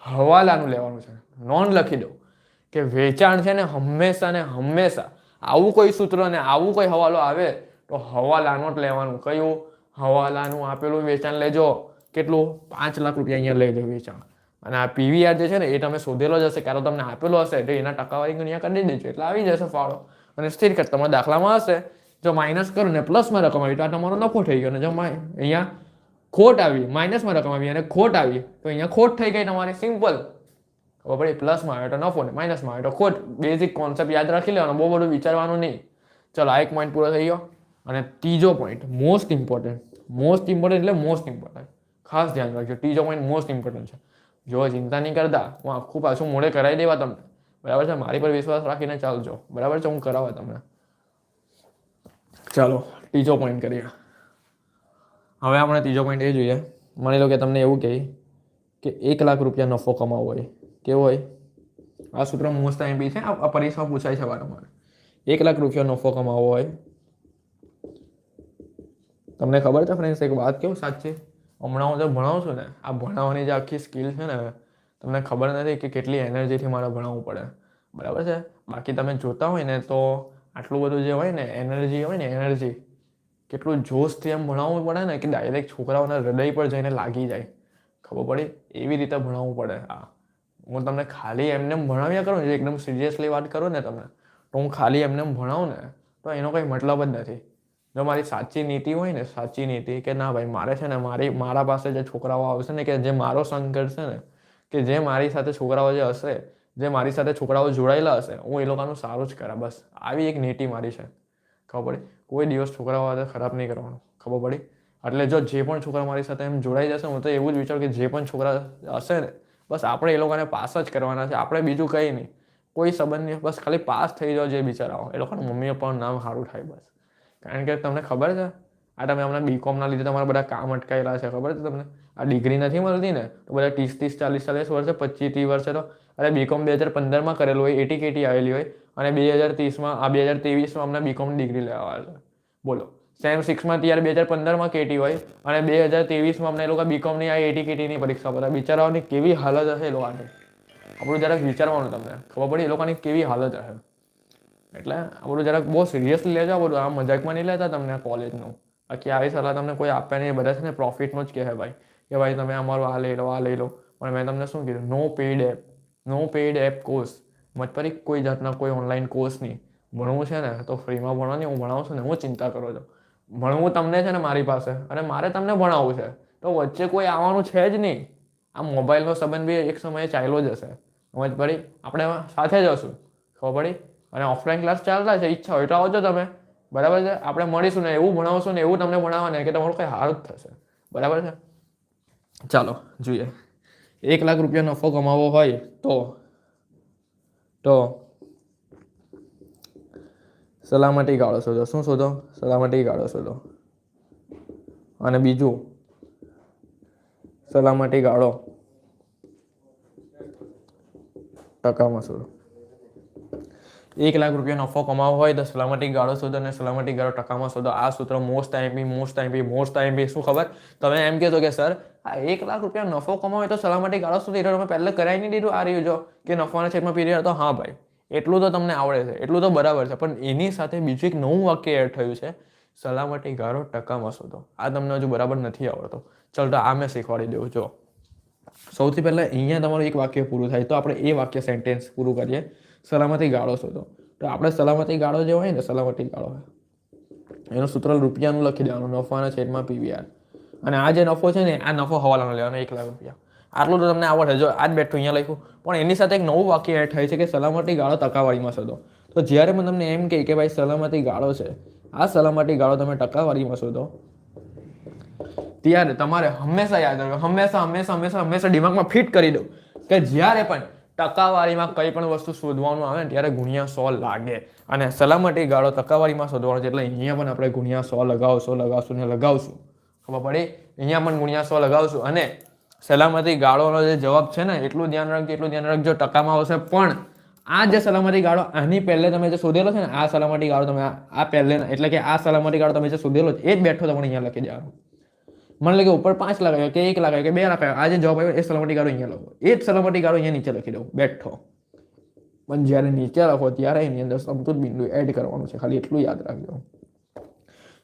હવાલાનું લેવાનું છે. નોંધ લખી દો કે વેચાણ છે ને હંમેશા આવું કોઈ સૂત્ર ને આવું કોઈ હવાલો આવે તો હવાલાનું જ લેવાનું. કયું? હવાલાનું આપેલું વેચાણ લેજો. કેટલું? 5 લાખ રૂપિયા અહીંયા લઈ લો વેચાણ. અને આ પીવીઆર જે છે ને એ તમે શોધેલો જ હશે, કારણ તમને આપેલો હશે તો એના ટકાવારી ગણ્યા કરી દેજો એટલે આવી જશે ફાળો. અને સ્થિર ખર્ચ તમારા દાખલામાં હશે, જો માઇનસ કરો ને પ્લસમાં રકમ આવી તો આ તમારો નફો થઈ ગયો. અને જો અહીંયા ખોટ આવી, માઇનસમાં રકમ આવી અને ખોટ આવી તો અહીંયા ખોટ થઈ ગઈ તમારી. સિમ્પલ. ખબર પડી? પ્લસમાં આવે તો નફો ને માઇનસમાં આવે તો ખોટ. બેઝિક કોન્સેપ્ટ યાદ રાખી લેવાનો, બહુ બધું વિચારવાનું નહીં. ચલો, આ એક પોઈન્ટ પૂરો થઈ ગયો. અને ત્રીજો પોઈન્ટ મોસ્ટ ઇમ્પોર્ટન્ટ, ખાસ ધ્યાન રાખજો. ત્રીજો પોઈન્ટ મોસ્ટ ઇમ્પોર્ટન્ટ છે. જો ચિંતા નહીં કરતા, હું આખું પાછું મોડે કરાવી દેવા તમને, બરાબર છે? મારી પર વિશ્વાસ રાખીને ચાલજો, બરાબર છે? હું કરાવવા તમને. ચાલો ત્રીજો પોઈન્ટ કરીએ. હવે આપણે ત્રીજો પોઈન્ટ એ જોઈએ. માની લો કે તમને એવું કહે કે 1 લાખ રૂપિયા નફો કમાવો હોય. કેવો હોય? આ સૂત્ર મોસ્ટ એમપી છે, આ પરીક્ષામાં પૂછાય છે વારંવાર. 1 લાખ રૂપિયા નફો કમાવો હોય. તમને ખબર છે ફ્રેન્ડ્સ, એક વાત કેવું સાચી, હમણાં હું જો ભણાવું છું ને, આ ભણાવવાની જે આખી સ્કિલ છે ને, તમને ખબર નથી કે કેટલી એનર્જીથી મારે ભણાવવું પડે, બરાબર છે? બાકી તમે જોતા હોય ને તો આટલું બધું જે હોય ને એનર્જી કેટલું જોશથી એમ ભણાવવું પડે ને કે ડાયરેક્ટ છોકરાઓના હૃદય પર જઈને લાગી જાય. ખબર પડી? એવી રીતે ભણાવવું પડે. હા, હું તમને ખાલી એમને ભણાવ્યા કરું ને, એકદમ સિરિયસલી વાત કરું ને તમને, તો હું ખાલી એમને ભણાવું ને તો એનો કંઈ મતલબ જ નથી. જો મારી સાચી નીતિ હોય ને, સાચી નીતિ કે ના ભાઈ મારે છે ને મારા પાસે જે છોકરાઓ આવશે ને, કે જે મારો સંગ કરશે ને, કે જે મારી સાથે છોકરાઓ જે હશે, જે મારી સાથે છોકરાઓ જોડાયેલા હશે, હું એ લોકોનું સારું જ કરા. બસ આવી એક નીતિ મારી છે. ખબર પડી? કોઈ દિવસ છોકરાઓ સાથે ખરાબ નહીં કરવાનું. ખબર પડી? એટલે જો જે પણ છોકરા મારી સાથે એમ જોડાઈ જશે, હું તો એવું જ વિચારું કે જે પણ છોકરા હશે ને, બસ આપણે એ લોકોને પાસ જ કરવાના છે. આપણે બીજું કંઈ નહીં, કોઈ સંબંધ નહીં, બસ ખાલી પાસ થઈ જાઓ. જે બિચારાઓ એ લોકોના મમ્મી પપ્પાનું નામ સારું થાય બસ. કારણ કે તમને ખબર છે, આ તમે હમણાં બીકોમના લીધે તમારા બધા કામ અટકાયેલા છે. ખબર છે તમને? આ ડિગ્રી નથી મળતી ને તો બધા 30, 40 વર્ષે, 25, 30 વર્ષે તો અરે બીકોમ 2015માં કરેલું હોય, એટી આવેલી હોય, અને 2030માં આ 2023માં અમને બીકોમની ડિગ્રી લેવા છે. બોલો, સેમ 6માં ત્યારે 2015માં કેટી હોય અને 2023માં અમને એ લોકો બીકોમની આ એટીની પરીક્ષા પર. બિચારાઓની કેવી હાલત હશે એ લોકોની, આપણું જરાક વિચારવાનું. તમને ખબર પડી એ લોકોની કેવી હાલત હશે? એટલે આપણું જરાક બહુ સિરિયસલી લેજો. આ બધું આ મજાકમાં નહીં લેતા તમને કોલેજનું. બાકી આવી સલાહ તમને કોઈ આપે નહીં. બધા છે ને પ્રોફિટનો જ કહે ભાઈ, કે ભાઈ તમે અમારું આ લઈ લો. પણ મેં તમને શું કીધું? નો પેઇડ એપ કોર્સ. મતપરી કોઈ જાતના કોઈ ઓનલાઈન કોર્સ નહીં. ભણવું છે ને તો ફ્રીમાં ભણવાની, હું ભણાવું છું ને, હું ચિંતા કરો છો. ભણવું તમને છે ને મારી પાસે, અને મારે તમને ભણાવવું છે, તો વચ્ચે કોઈ આવવાનું છે જ નહીં. આ મોબાઈલનો સંબંધ બી એક સમયે ચાલ્યો જ હશે. સમજ પડી? આપણે સાથે જ હશું. ખબર પડી? અને ઓફલાઈન ક્લાસ ચાલતા છે, ઈચ્છા હોય તો આવજો તમે, બરાબર છે? આપણે મળીશું ને એવું ભણાવશું ને એવું તમને ભણાવવાને કે તમારું કંઈ હાલ જ થશે, બરાબર છે? ચાલો જોઈએ 1,00,000 રૂપિયા નફો કમાવો હોય તો સલામતી ગાળો શોધો. શું શોધો? સલામતી ગાળો શોધો. અને બીજું સલામતી ગાળો ટકામાં શોધો. 1,00,000 રૂપિયા નફો કમાવો હોય તો સલામતી ગાળો શોધો અને સલામતી ગાળો ટકામાં શોધો. આ સૂત્ર મોસ્ટ આઈએમપી. શું ખબર? તમે એમ કહેતો કે સર આ 1,00,000 રૂપિયા નફો કમાવો હોય તો સલામતી ગાળો શોધો, એટલે તમે પહેલા કરાવી નહીં દીધું. આ રહ્યું જો કે નફાના છેદમાં પીરિયડ. તો હા ભાઈ, એટલું તો તમને આવડે છે, એટલું તો બરાબર છે, પણ એની સાથે બીજું એક નવું વાક્ય એડ થયું છે, સલામતી ગાળો ટકામાં શોધો. આ તમને હજુ બરાબર નથી આવડતો. ચાલો તો આ મેં શીખવાડી દઉં. જો સૌથી પહેલા અહીંયા તમારું એક વાક્ય પૂરું થાય તો આપણે એ વાક્ય સેન્ટેન્સ પૂરું કરીએ. સલામતી ગાળો શોધો. તો આપણે સલામતી ગાળો જે હોય ને, સલામતી ગાળો હોય એનું સૂત્ર રૂપિયાનું લખી દેવાનું, નફાના છેદમાં પીવીઆર. અને આ જે નફો છે ને, આ નફો હવાલાનો લેવાનો 1,00,000 રૂપિયા. આટલું તો તમને આવડે. જો આજ બેઠું અહીંયા લખ્યું, પણ એની સાથે એક નવું વાક્ય એડ થાય છે કે સલામતી ગાળો ટકાવારીમાં શોધો. તો જ્યારે પણ તમને એમ કહે કે ભાઈ સલામતી ગાળો છે, આ સલામતી ગાળો તમે ટકાવારીમાં શોધો, ત્યારે તમારે હંમેશા યાદ રાખો, હંમેશા દિમાગમાં ફિટ કરી દો કે જ્યારે પણ ટકાવારીમાં કઈ પણ વસ્તુ શોધવાનું આવે ને ત્યારે ગુણ્યા 100 લાગે. અને સલામતી ગાળો ટકાવારીમાં શોધવાનું છે, એટલે અહીંયા પણ આપણે ગુણ્યા 100 લગાવશું. ખબર પડી? અહીંયા પણ ગુણ્યા 100 લગાવશું. અને સલામતી ગાળોનો જે જવાબ છે ને, એટલું ધ્યાન રાખજો ટકામાં આવશે. પણ આ જે સલામતી ગાળો આની પહેલે તમે જે શોધેલો છે ને, આ સલામતી ગાળો તમે આ પહેલે, એટલે કે આ સલામતી ગાળો તમે જે શોધેલો છે એ જ બેઠો તમને અહીંયા લખી દેવાનો. મને લાગે ઉપર 5 લગાવ્યો કે 1 લગાવ્યો કે 2 લગાવ્યો, આ જે જવાબ આવ્યો એ સલામતી ગાળો અહીંયા લખો. એ જ સલામતી ગાળો અહીંયા નીચે લખી દઉં બેઠો. પણ જ્યારે નીચે લખો ત્યારે એની અંદર સમતુત બિંદુ એડ કરવાનું છે, ખાલી એટલું યાદ રાખજો.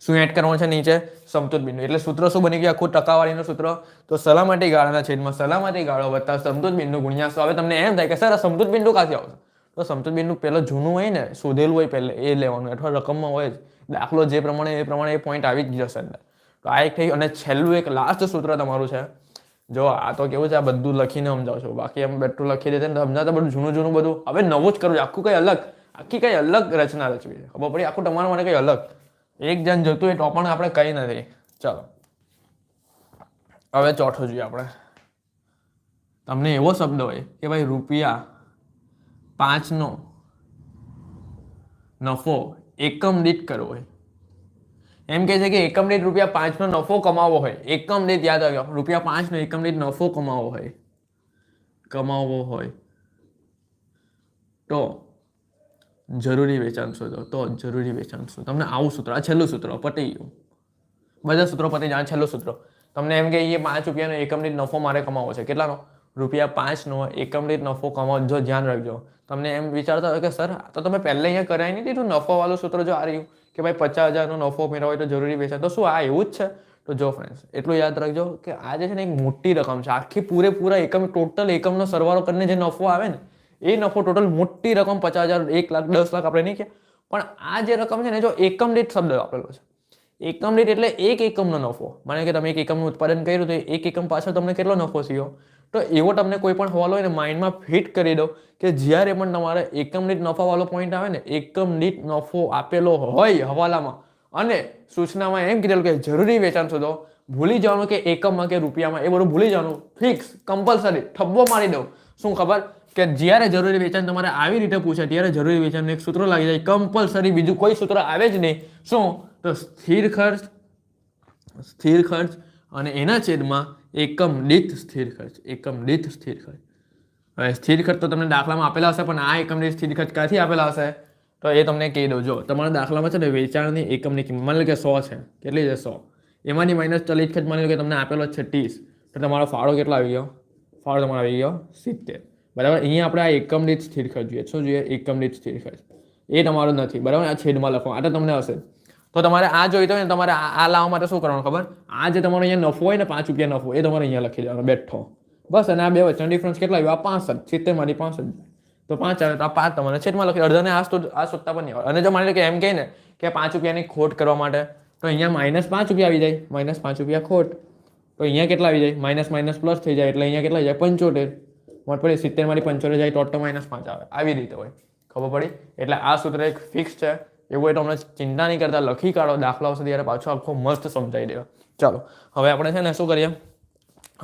શું એડ કરવાનું છે નીચે? સમતુત બિંદુ. એટલે સૂત્ર શું બની ગયું આખું ટકાવારીનું સૂત્ર? તો સલામતી ગાળાના છેદમાં સલામતી ગાળો વત્તા સમતુત બિંદુ ગુણ્યા 100. હવે તમને એમ થાય કે સર આ સમતુત બિંદુ ક્યાંથી આવશે? તો સમતુત બિંદુ પહેલો જૂનું હોય ને, શોધેલું હોય પહેલે એ લેવાનું, અથવા રકમમાં હોય જ દાખલો જે પ્રમાણે એ પોઈન્ટ આવી જ જશે અંદર. તો આ એક થઈ. અને છેલ્લું એક લાસ્ટ સૂત્ર તમારું છે. જો આ તો કેવું છે, આ બધું લખીને સમજાવ છો, બાકી એમ બેઠું લખી દેते ને સમજાતા બધું જૂનું બધું. હવે નવું જ કરવું, આખી કઈ અલગ રચના રચવી છે. ખબર પડી? આખું તમારા માટે કઈ અલગ એક જણ જતું એ તો પણ આપણે કઈ નથી. ચાલો હવે ચોથો જોઈએ આપણે. તમને એવો શબ્દ હોય કે ભાઈ ₹5 નફો એકમ દીઠ કરવો હોય. એમ કહે છે કે એકમ દીઠ ₹5 નફો કમાવો હોય, એકમ દીઠ યાદ આવ્યો, ₹5 એકમ દીઠ નફો કમાવો હોય તો જરૂરી વેચાણ શોધો. તમને આવું સૂત્ર, આ છેલ્લું સૂત્ર પતી ગયું. બધા સૂત્રો પતી જાય. છેલ્લું સૂત્ર તમને એમ કે એ ₹5 એકમ દીઠ નફો મારે કમાવો છે. કેટલાનો? ₹5 એકમ દીઠ નફો કમાવો. જો ધ્યાન રાખજો, તમને એમ વિચારતા હોય કે સર તો તમે પહેલા અહીંયા કરાવી નહીં દીધું નફો વાળું સૂત્ર? જો આ રહ્યું કે ભાઈ 50,000 નો નફો મેળવો હોય તો જરૂરી વેચાણ. તો શું આ એવું જ છે? તો જો ફ્રેન્ડ્સ એટલું યાદ રાખજો કે આ જે છે ને એક મોટી રકમ છે. આખી પૂરેપૂરા એકમ, ટોટલ એકમનો સરવાળો કરીને જે નફો આવે ને, એ નફો ટોટલ મોટી રકમ 50,000, 1 લાખ, 10 લાખ આપણે નહીં કે. પણ આ જે રકમ છે ને, જો એકમ દીઠ શબ્દ આપેલો છે. એકમ દીઠ એટલે એક એકમનો નફો. માને કે તમે એક એકમનું ઉત્પાદન કર્યું તો એક એકમ પાછળ તમને કેટલો નફો થયો? તો એવો તમને કોઈ પણ હવાલો હોય ને માઇન્ડમાં ફિટ કરી દો કે જ્યારે પણ તમારે એકમ દીઠ નફાવાળો પોઈન્ટ આવે ને, એકમ દીઠ નફો આપેલો હોય હવાલામાં અને સૂચનામાં એમ કીધેલું કે જરૂરી વેચાણ શોધો, ભૂલી જવાનું કે એકમમાં કે રૂપિયામાં, એ બધું ભૂલી જવાનું. ફિક્સ, કમ્પલસરી ઠબ્બો મારી દઉં. શું ખબર? કે જ્યારે જરૂરી વેચાણ તમારે આવી રીતે પૂછે ત્યારે જરૂરી વેચાણનું એક સૂત્ર લાગી જાય કમ્પલસરી, બીજું કોઈ સૂત્ર આવે જ નહીં. શું? તો સ્થિર ખર્ચ અને એના છેદમાં એકમ દીઠ સ્થિર ખર્ચ. હવે સ્થિર ખર્ચ તો તમને દાખલામાં આપેલા હશે, પણ આ એકમ દીઠ સ્થિર ખર્ચ ક્યાંથી આપેલા હશે તો એ તમને કહી દઉં. જો તમારા દાખલામાં છે ને વેચાણની એકમની કિંમત માની લો કે 100 છે. કેટલી છે? 100. એમાંની માઇનસ ચલિત ખર્ચ માની લો કે તમને આપેલો છે 30. તો તમારો ફાળો કેટલો આવી ગયો? ફાળો તમારો આવી ગયો 70. બરાબર? અહીંયા આપણે આ એકમ દીઠ સ્થિર ખર્ચ જોઈએ. શું જોઈએ? એકમ દીઠ સ્થિર ખર્ચ. એ તમારો નથી. બરાબર? આ છેદમાં લખો. આ તો તમને હશે. તો તમારે આ જોઈતો હોય ને, તમારે આ લાવવા માટે શું કરવાનું ખબર? આ જે તમારો અહીંયા નફો હોય ને, ₹5 નફો, એ તમારે અહીંયા લખી દેવાનો બેઠો. બસ. અને આ બે વચ્ચેનો ડિફરન્સ કેટલા આવ્યો? આ 65. 70 માંથી 65 તો 5 આવે તો આ 5 તમારે છેદમાં લખી. અડધાને આ શોધતા પણ નહીં આવે. અને જો માની લો કે એમ કહે ને કે ₹5 ખોટ કરવા માટે, તો અહીંયા -5 આવી જાય. -5 ખોટ. તો અહીંયા કેટલા આવી જાય? માઇનસ પ્લસ થઈ જાય. એટલે અહીંયા કેટલા જાય? 75. મોટ પડી 70 માંથી 75 જાય તો -5 આવે. આવી રીતે હોય. ખબર પડી? એટલે આ સૂત્ર એક ફિક્સ છે. એવું હોય તો હમણાં ચિંતા નહીં કરતા, લખી કાઢો. દાખલા આવશે ત્યારે પાછો આખો મસ્ત સમજાવી દેવા. ચાલો હવે આપણે છે ને શું કરીએ?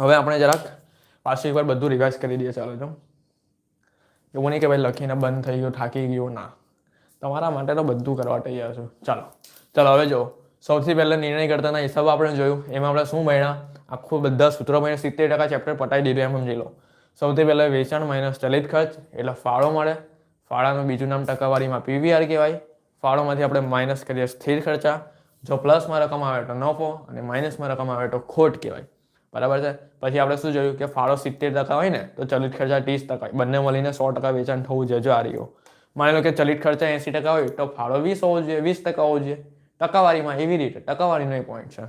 હવે આપણે જરાક પાછું એકવાર બધું રિવાઇઝ કરી દઈએ. ચાલો જો એવું નહીં કે ભાઈ લખીને બંધ થઈ ગયો, થાકી ગયો, ના, તમારા માટે તો બધું કરવા તૈયાર છું. ચાલો હવે જો સૌથી પહેલાં નિર્ણય કરતાના હિસાબ આપણે જોયું. એમાં આપણે શું ભણ્યા, આખું બધા સૂત્રો ભણ્યા, 70% ચેપ્ટર પટાઈ દીધું એમ સમજી લો. સૌથી પહેલાં વેચાણ માઇનસ ચલિત ખર્ચ એટલે ફાળો મળે. ફાળાનું બીજું નામ ટકાવારીમાં પીવીઆર કહેવાય. ફાળોમાંથી આપણે માઇનસ કરીએ સ્થિર ખર્ચા. જો પ્લસમાં રકમ આવે તો નફો અને માઇનસમાં રકમ આવે તો ખોટ કહેવાય. બરાબર છે. પછી આપણે શું જોયું કે ફાળો 70% હોય ને તો ચલિત ખર્ચા 30%, બંને મળીને 100% વેચાણ થવું જોઈએ. જો આ રહ્યો માની લો કે ચલિત ખર્ચા 80% હોય તો ફાળો 20 હોવો જોઈએ, 20% હોવો જોઈએ ટકાવારીમાં. એવી રીતે ટકાવારીનો એ પોઈન્ટ છે.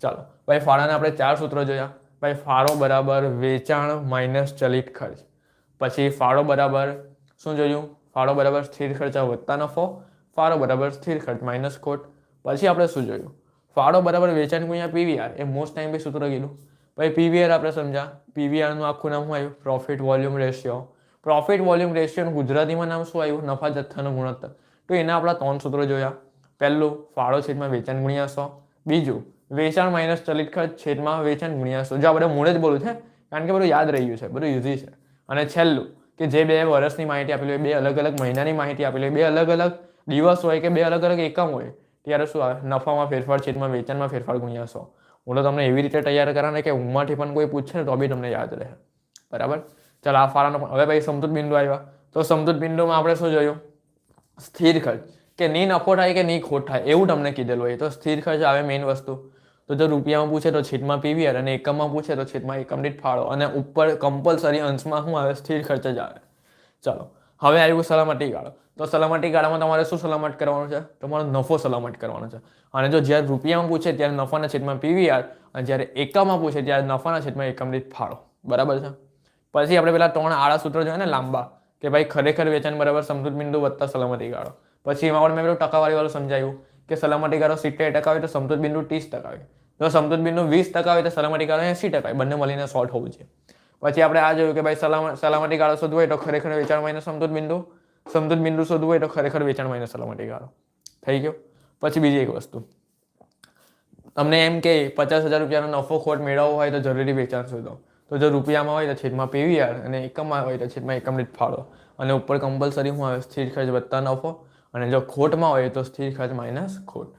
ચાલો ભાઈ ફાળાને આપણે 4 સૂત્રો જોયા. ભાઈ ફાળો બરાબર વેચાણ માઇનસ ચલિત ખર્ચ. પછી ફાળો બરાબર શું જોયું, ફાળો બરાબર સ્થિર ખર્ચા વત્તા નફો. ફાળો બરાબર સ્થિર ખર્ચ માઇનસ ખોટ. પછી આપણે શું જોયું, ફાળો બરાબર વેચાણ ગુણ્યા પીવીઆર. એ મોસ્ટ ટાઈમ બી સૂત્ર કીધું. ભાઈ પીવીઆર આપણે સમજ્યા. પીવીઆરનું આખું નામ શું આવ્યું, profit volume ratio. Profit volume રેશિયોનું ગુજરાતીમાં નામ શું આવ્યું, નફા જથ્થાનો ગુણોત્તર. તો એના આપણા 3 સૂત્રો જોયા. પહેલું ફાળો છેદમાં વેચાણ ગુણ્યા 100. બીજું વેચાણ માઇનસ ચલિત ખર્ચ છેદમાં વેચાણ ગુણ્યા 100. જો આપણે મોડે જ બોલું છે કારણ કે બધું યાદ રહ્યું છે, બધું ઇઝી છે. અને છેલ્લું કે જે 2 વર્ષની માહિતી આપેલી હોય, 2 અલગ અલગ મહિનાની માહિતી આપેલી હોય, 2 અલગ અલગ દિવસ હોય કે 2 અલગ અલગ એકમ હોય, ત્યારે શું આવે, નફામાં ફેરફાર છેદમાં વેચાણમાં ફેરફાર ગુણ્યા 100. હું તો તમને એવી રીતે તૈયાર કરાને કે ઊંઘમાંથી પણ કોઈ પૂછે ને તો બી તમને યાદ રહે. બરાબર. ચાલો આ ફાળાનો હવે ભાઈ સમતુત બિંદુ આવ્યા. તો સમતુત બિંદુમાં આપણે શું જોયું, સ્થિર ખર્ચ કે ની નફો થાય કે ની ખોટ થાય એવું તમને કીધેલું હોય તો સ્થિર ખર્ચ આવે મેઇન વસ્તુ. તો જો રૂપિયામાં પૂછે તો છેદમાં પીવીઆર અને એકમમાં પૂછે તો છેદમાં એકમ દીઠ ફાળો. અને ઉપર કમ્પલસરી અંશમાં શું આવે, સ્થિર ખર્ચ જ આવે. ચાલો હવે આવ્યું સલામતી ગાળો. તો સલામતી ગાળામાં તમારે શું સલામત કરવાનું છે, તમારો નફો સલામત કરવાનો છે. અને જો જ્યારે રૂપિયામાં પૂછે ત્યારે નફાના છેદમાં પીવીઆર અને જ્યારે એકમમાં પૂછે ત્યારે નફાના છેદમાં એકમ દીઠ ફાળો. બરાબર છે. પછી આપણે પેલા 3 આડા સૂત્રો જોઈએ ને લાંબા, કે ભાઈ ખરેખર વેચાણ બરાબર સમતુત બિંદુ વત્તા સલામતી ગાળો. પછી એમાં પણ મેં પેલું ટકાવારી વાળું સમજાયું કે સલામતી ગાળો 70% હોય તો સમતુત બિંદુ 30% હોય. જો સમતુત બિંદુ 20% હોય તો સલામતી ગાળો 80% હોય. બંને મળીને 100 હોવું જોઈએ. પછી આપણે આ જોયું કે ભાઈ સલામતી ગાળો શોધવું હોય તો ખરેખર વેચાણ માઇનસ સમતુત બિંદુ, સમતુત બિંદુ શોધવું હોય તો ખરેખર વેચાણ માઇનસ સલામતી ગાળો. થઈ ગયો. પછી બીજી એક વસ્તુ તમને એમ કે 50,000 રૂપિયાનો નફો ખોટ મેળવવો હોય તો જરૂરી વેચાણ શોધો. તો જો રૂપિયામાં હોય તો છેદમાં પીવીઆર અને એકમમાં હોય તો છેદમાં એકમ દીઠ ફાળો. અને ઉપર કમ્પલસરી શું આવે, સ્થિર ખર્ચ વત્તા નફો. અને જો ખોટમાં હોય તો સ્થિર ખર્ચ માઇનસ ખોટ.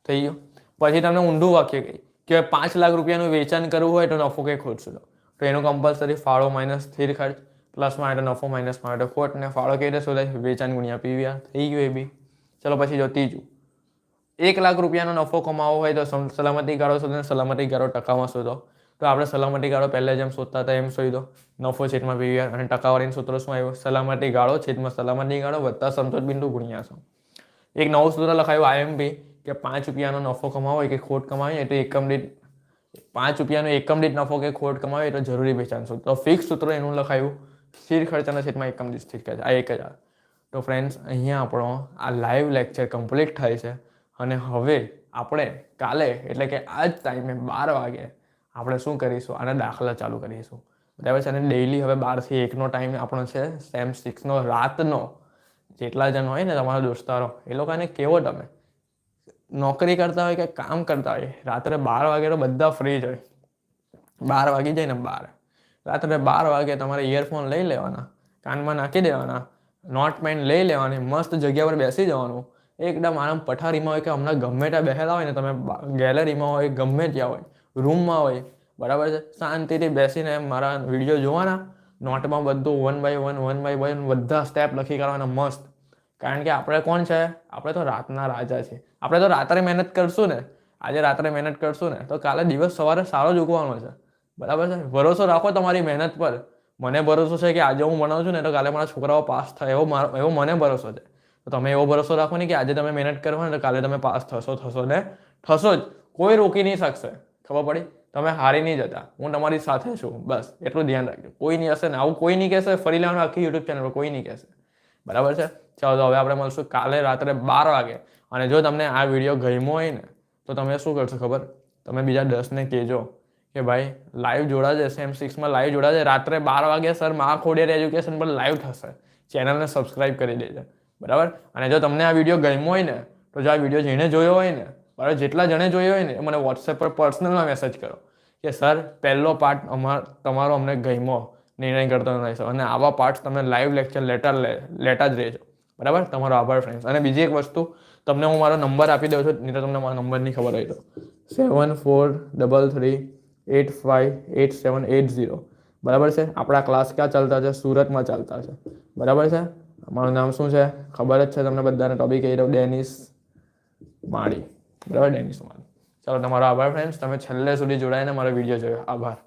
થઈ ગયું. પછી તમને ઊંધું વાક્ય કહી કે 5 લાખ રૂપિયાનું વેચાણ કરવું હોય તો નફો કે ખોટ શોધો. તો એનું કમ્પલસરી ફાળો માઇનસ સ્થિર ખર્ચ, પ્લસમાં આવે તો નફો, માઇનસમાં આવે તો ખોટ. ને ફાળો કેવી રીતે શોધાય, વેચાણ ગુણ્યા પીવીઆર. થઈ ગયું એ બી. ચલો પછી જો ત્રીજું, 1 લાખ રૂપિયાનો નફો કમાવો હોય તો સલામતી ગાળો શોધો. સલામતી ગાળો ટકામાં શોધો. તો આપણે સલામતી ગાળો પહેલાં જેમ શોધતા હતા એમ શોધો. નફો છેદમાં પીવીઆર અને ટકાવારીનું સૂત્ર શું આવ્યું, સલામતી ગાળો છેદમાં સલામતી ગાળો વત્તા સમતુત બિંદુ ગુણ્યા 100. એક નવું સૂત્ર લખાયું આઈએમપી કે 5 રૂપિયાનો નફો કમાવો હોય કે ખોટ કમાવી હોય તો એકમ દીઠ 5 રૂપિયાનો એકમ દીઠ નફો કે ખોટ કમાવી હોય તો જરૂરી વેચાણ શોધો. તો ફિક્સ સૂત્ર એનું લખાયું, સ્થિર ખર્ચના છેદમાં એકમ દીઠ સ્થિર ખર્ચ. આ એક જ આવે. તો ફ્રેન્ડ્સ અહીંયા આપણો આ લાઈવ લેક્ચર કમ્પ્લીટ થાય છે. અને હવે આપણે કાલે એટલે કે આ જ ટાઈમે 12 વાગે આપણે શું કરીશું, આના દાખલા ચાલુ કરીશું. બરાબર છે. અને ડેઈલી હવે 12 થી 1નો ટાઈમ આપણો છે સેમ 6નો રાતનો. જેટલા જણ હોય ને તમારા દોસ્તારો એ લોકોને કેવો, તમે નોકરી કરતા હોય કે કામ કરતા હોય, રાત્રે 12 વાગે તો બધા ફ્રી જ હોય. 12 વાગી જાય ને 12, રાત્રે 12 વાગે તમારે ઇયરફોન લઈ લેવાના, કાનમાં નાખી દેવાના, નોટ પેન લઈ લેવાની, મસ્ત જગ્યા પર બેસી જવાનું. એકદમ આરામ પથારીમાં હોય કે હમણાં ગમે ત્યાં બેસેલા હોય ને, તમે ગેલેરીમાં હોય, ગમે ત્યાં હોય, રૂમમાં હોય, બરાબર છે, શાંતિથી બેસીને મારા વિડીયો જોવાના. નોટમાં બધું 1 by 1 બધા સ્ટેપ લખી કાઢવાના મસ્ત. કારણ કે આપણે કોણ છે, આપણે તો રાતના રાજા છે. આપણે તો રાત્રે મહેનત કરશું ને, આજે રાત્રે મહેનત કરશું ને તો કાલે દિવસ સવારે સારો જ ઉગવાનો છે. બરાબર છે. ભરોસો રાખો તમારી મહેનત પર. મને ભરોસો છે કે આજે હું ભણાવું છું ને તો કાલે મારા છોકરાઓ પાસ થાય, એવો મને ભરોસો છે. તો તમે એવો ભરોસો રાખો ને કે આજે તમે મહેનત કરો ને તો કાલે તમે પાસ થશો ને થશો જ. કોઈ રોકી નહીં શકશે. ખબર પડી? તમે હારી નહીં જતા. હું તમારી સાથે છું. બસ એટલું ધ્યાન રાખજો. કોઈ નહીં હશે ને આવું કોઈ નહીં કહેશે, ફરી લેવાનું આખી યુટ્યુબ ચેનલ પર કોઈ નહીં કહેશે. બરાબર છે. ચાલો તો હવે આપણે મળશું કાલે રાત્રે 12 વાગે. અને જો તમને આ વિડીયો ગમ્યો હોય ને તો તમે શું કરશો ખબર, તમે બીજા 10ને કહેજો કે ભાઈ લાઈવ જોડાજે, સેમ 6માં લાઈવ જોડાજે. રાત્રે 12 વાગે સર મા ખોડિયાર એજ્યુકેશન પર લાઈવ થશે. ચેનલને સબસ્ક્રાઈબ કરી દેજો. બરાબર. અને જો તમને આ વિડીયો ગમ્યો હોય ને તો જો આ વિડીયો જેને જોયો હોય ને, બરાબર, જેટલા જણે જોયો હોય ને મને વોટ્સએપ પર પર્સનલમાં મેસેજ કરો કે સર પહેલો પાર્ટ તમારો અમને ગમ્યો નિર્ણય કરતો રહેશો અને આવા પાર્ટ્સ તમે લાઈવ લેક્ચર લેતા જ રહેજો, બરાબર. તમારો આભાર ફ્રેન્ડ્સ. અને બીજી એક વસ્તુ, તમને હું મારો નંબર આપી દઉં છું, નહીં તો તમને મારો નંબર નહીં ખબર હોય તો 7433858780, બરાબર છે. આપણા ક્લાસ ક્યાં ચાલતા છે? સુરતમાં ચાલતા છે, બરાબર છે. મારું નામ શું છે ખબર જ છે તમને બધાને, ટોપિક કહી દઉં, ડેનિસ માળી, બરાબર, ડેનિસ માળી. ચાલો, તમારો આભાર ફ્રેન્ડ્સ, તમે છેલ્લે સુધી જોડાઈને મારો વિડીયો જોયો. આભાર.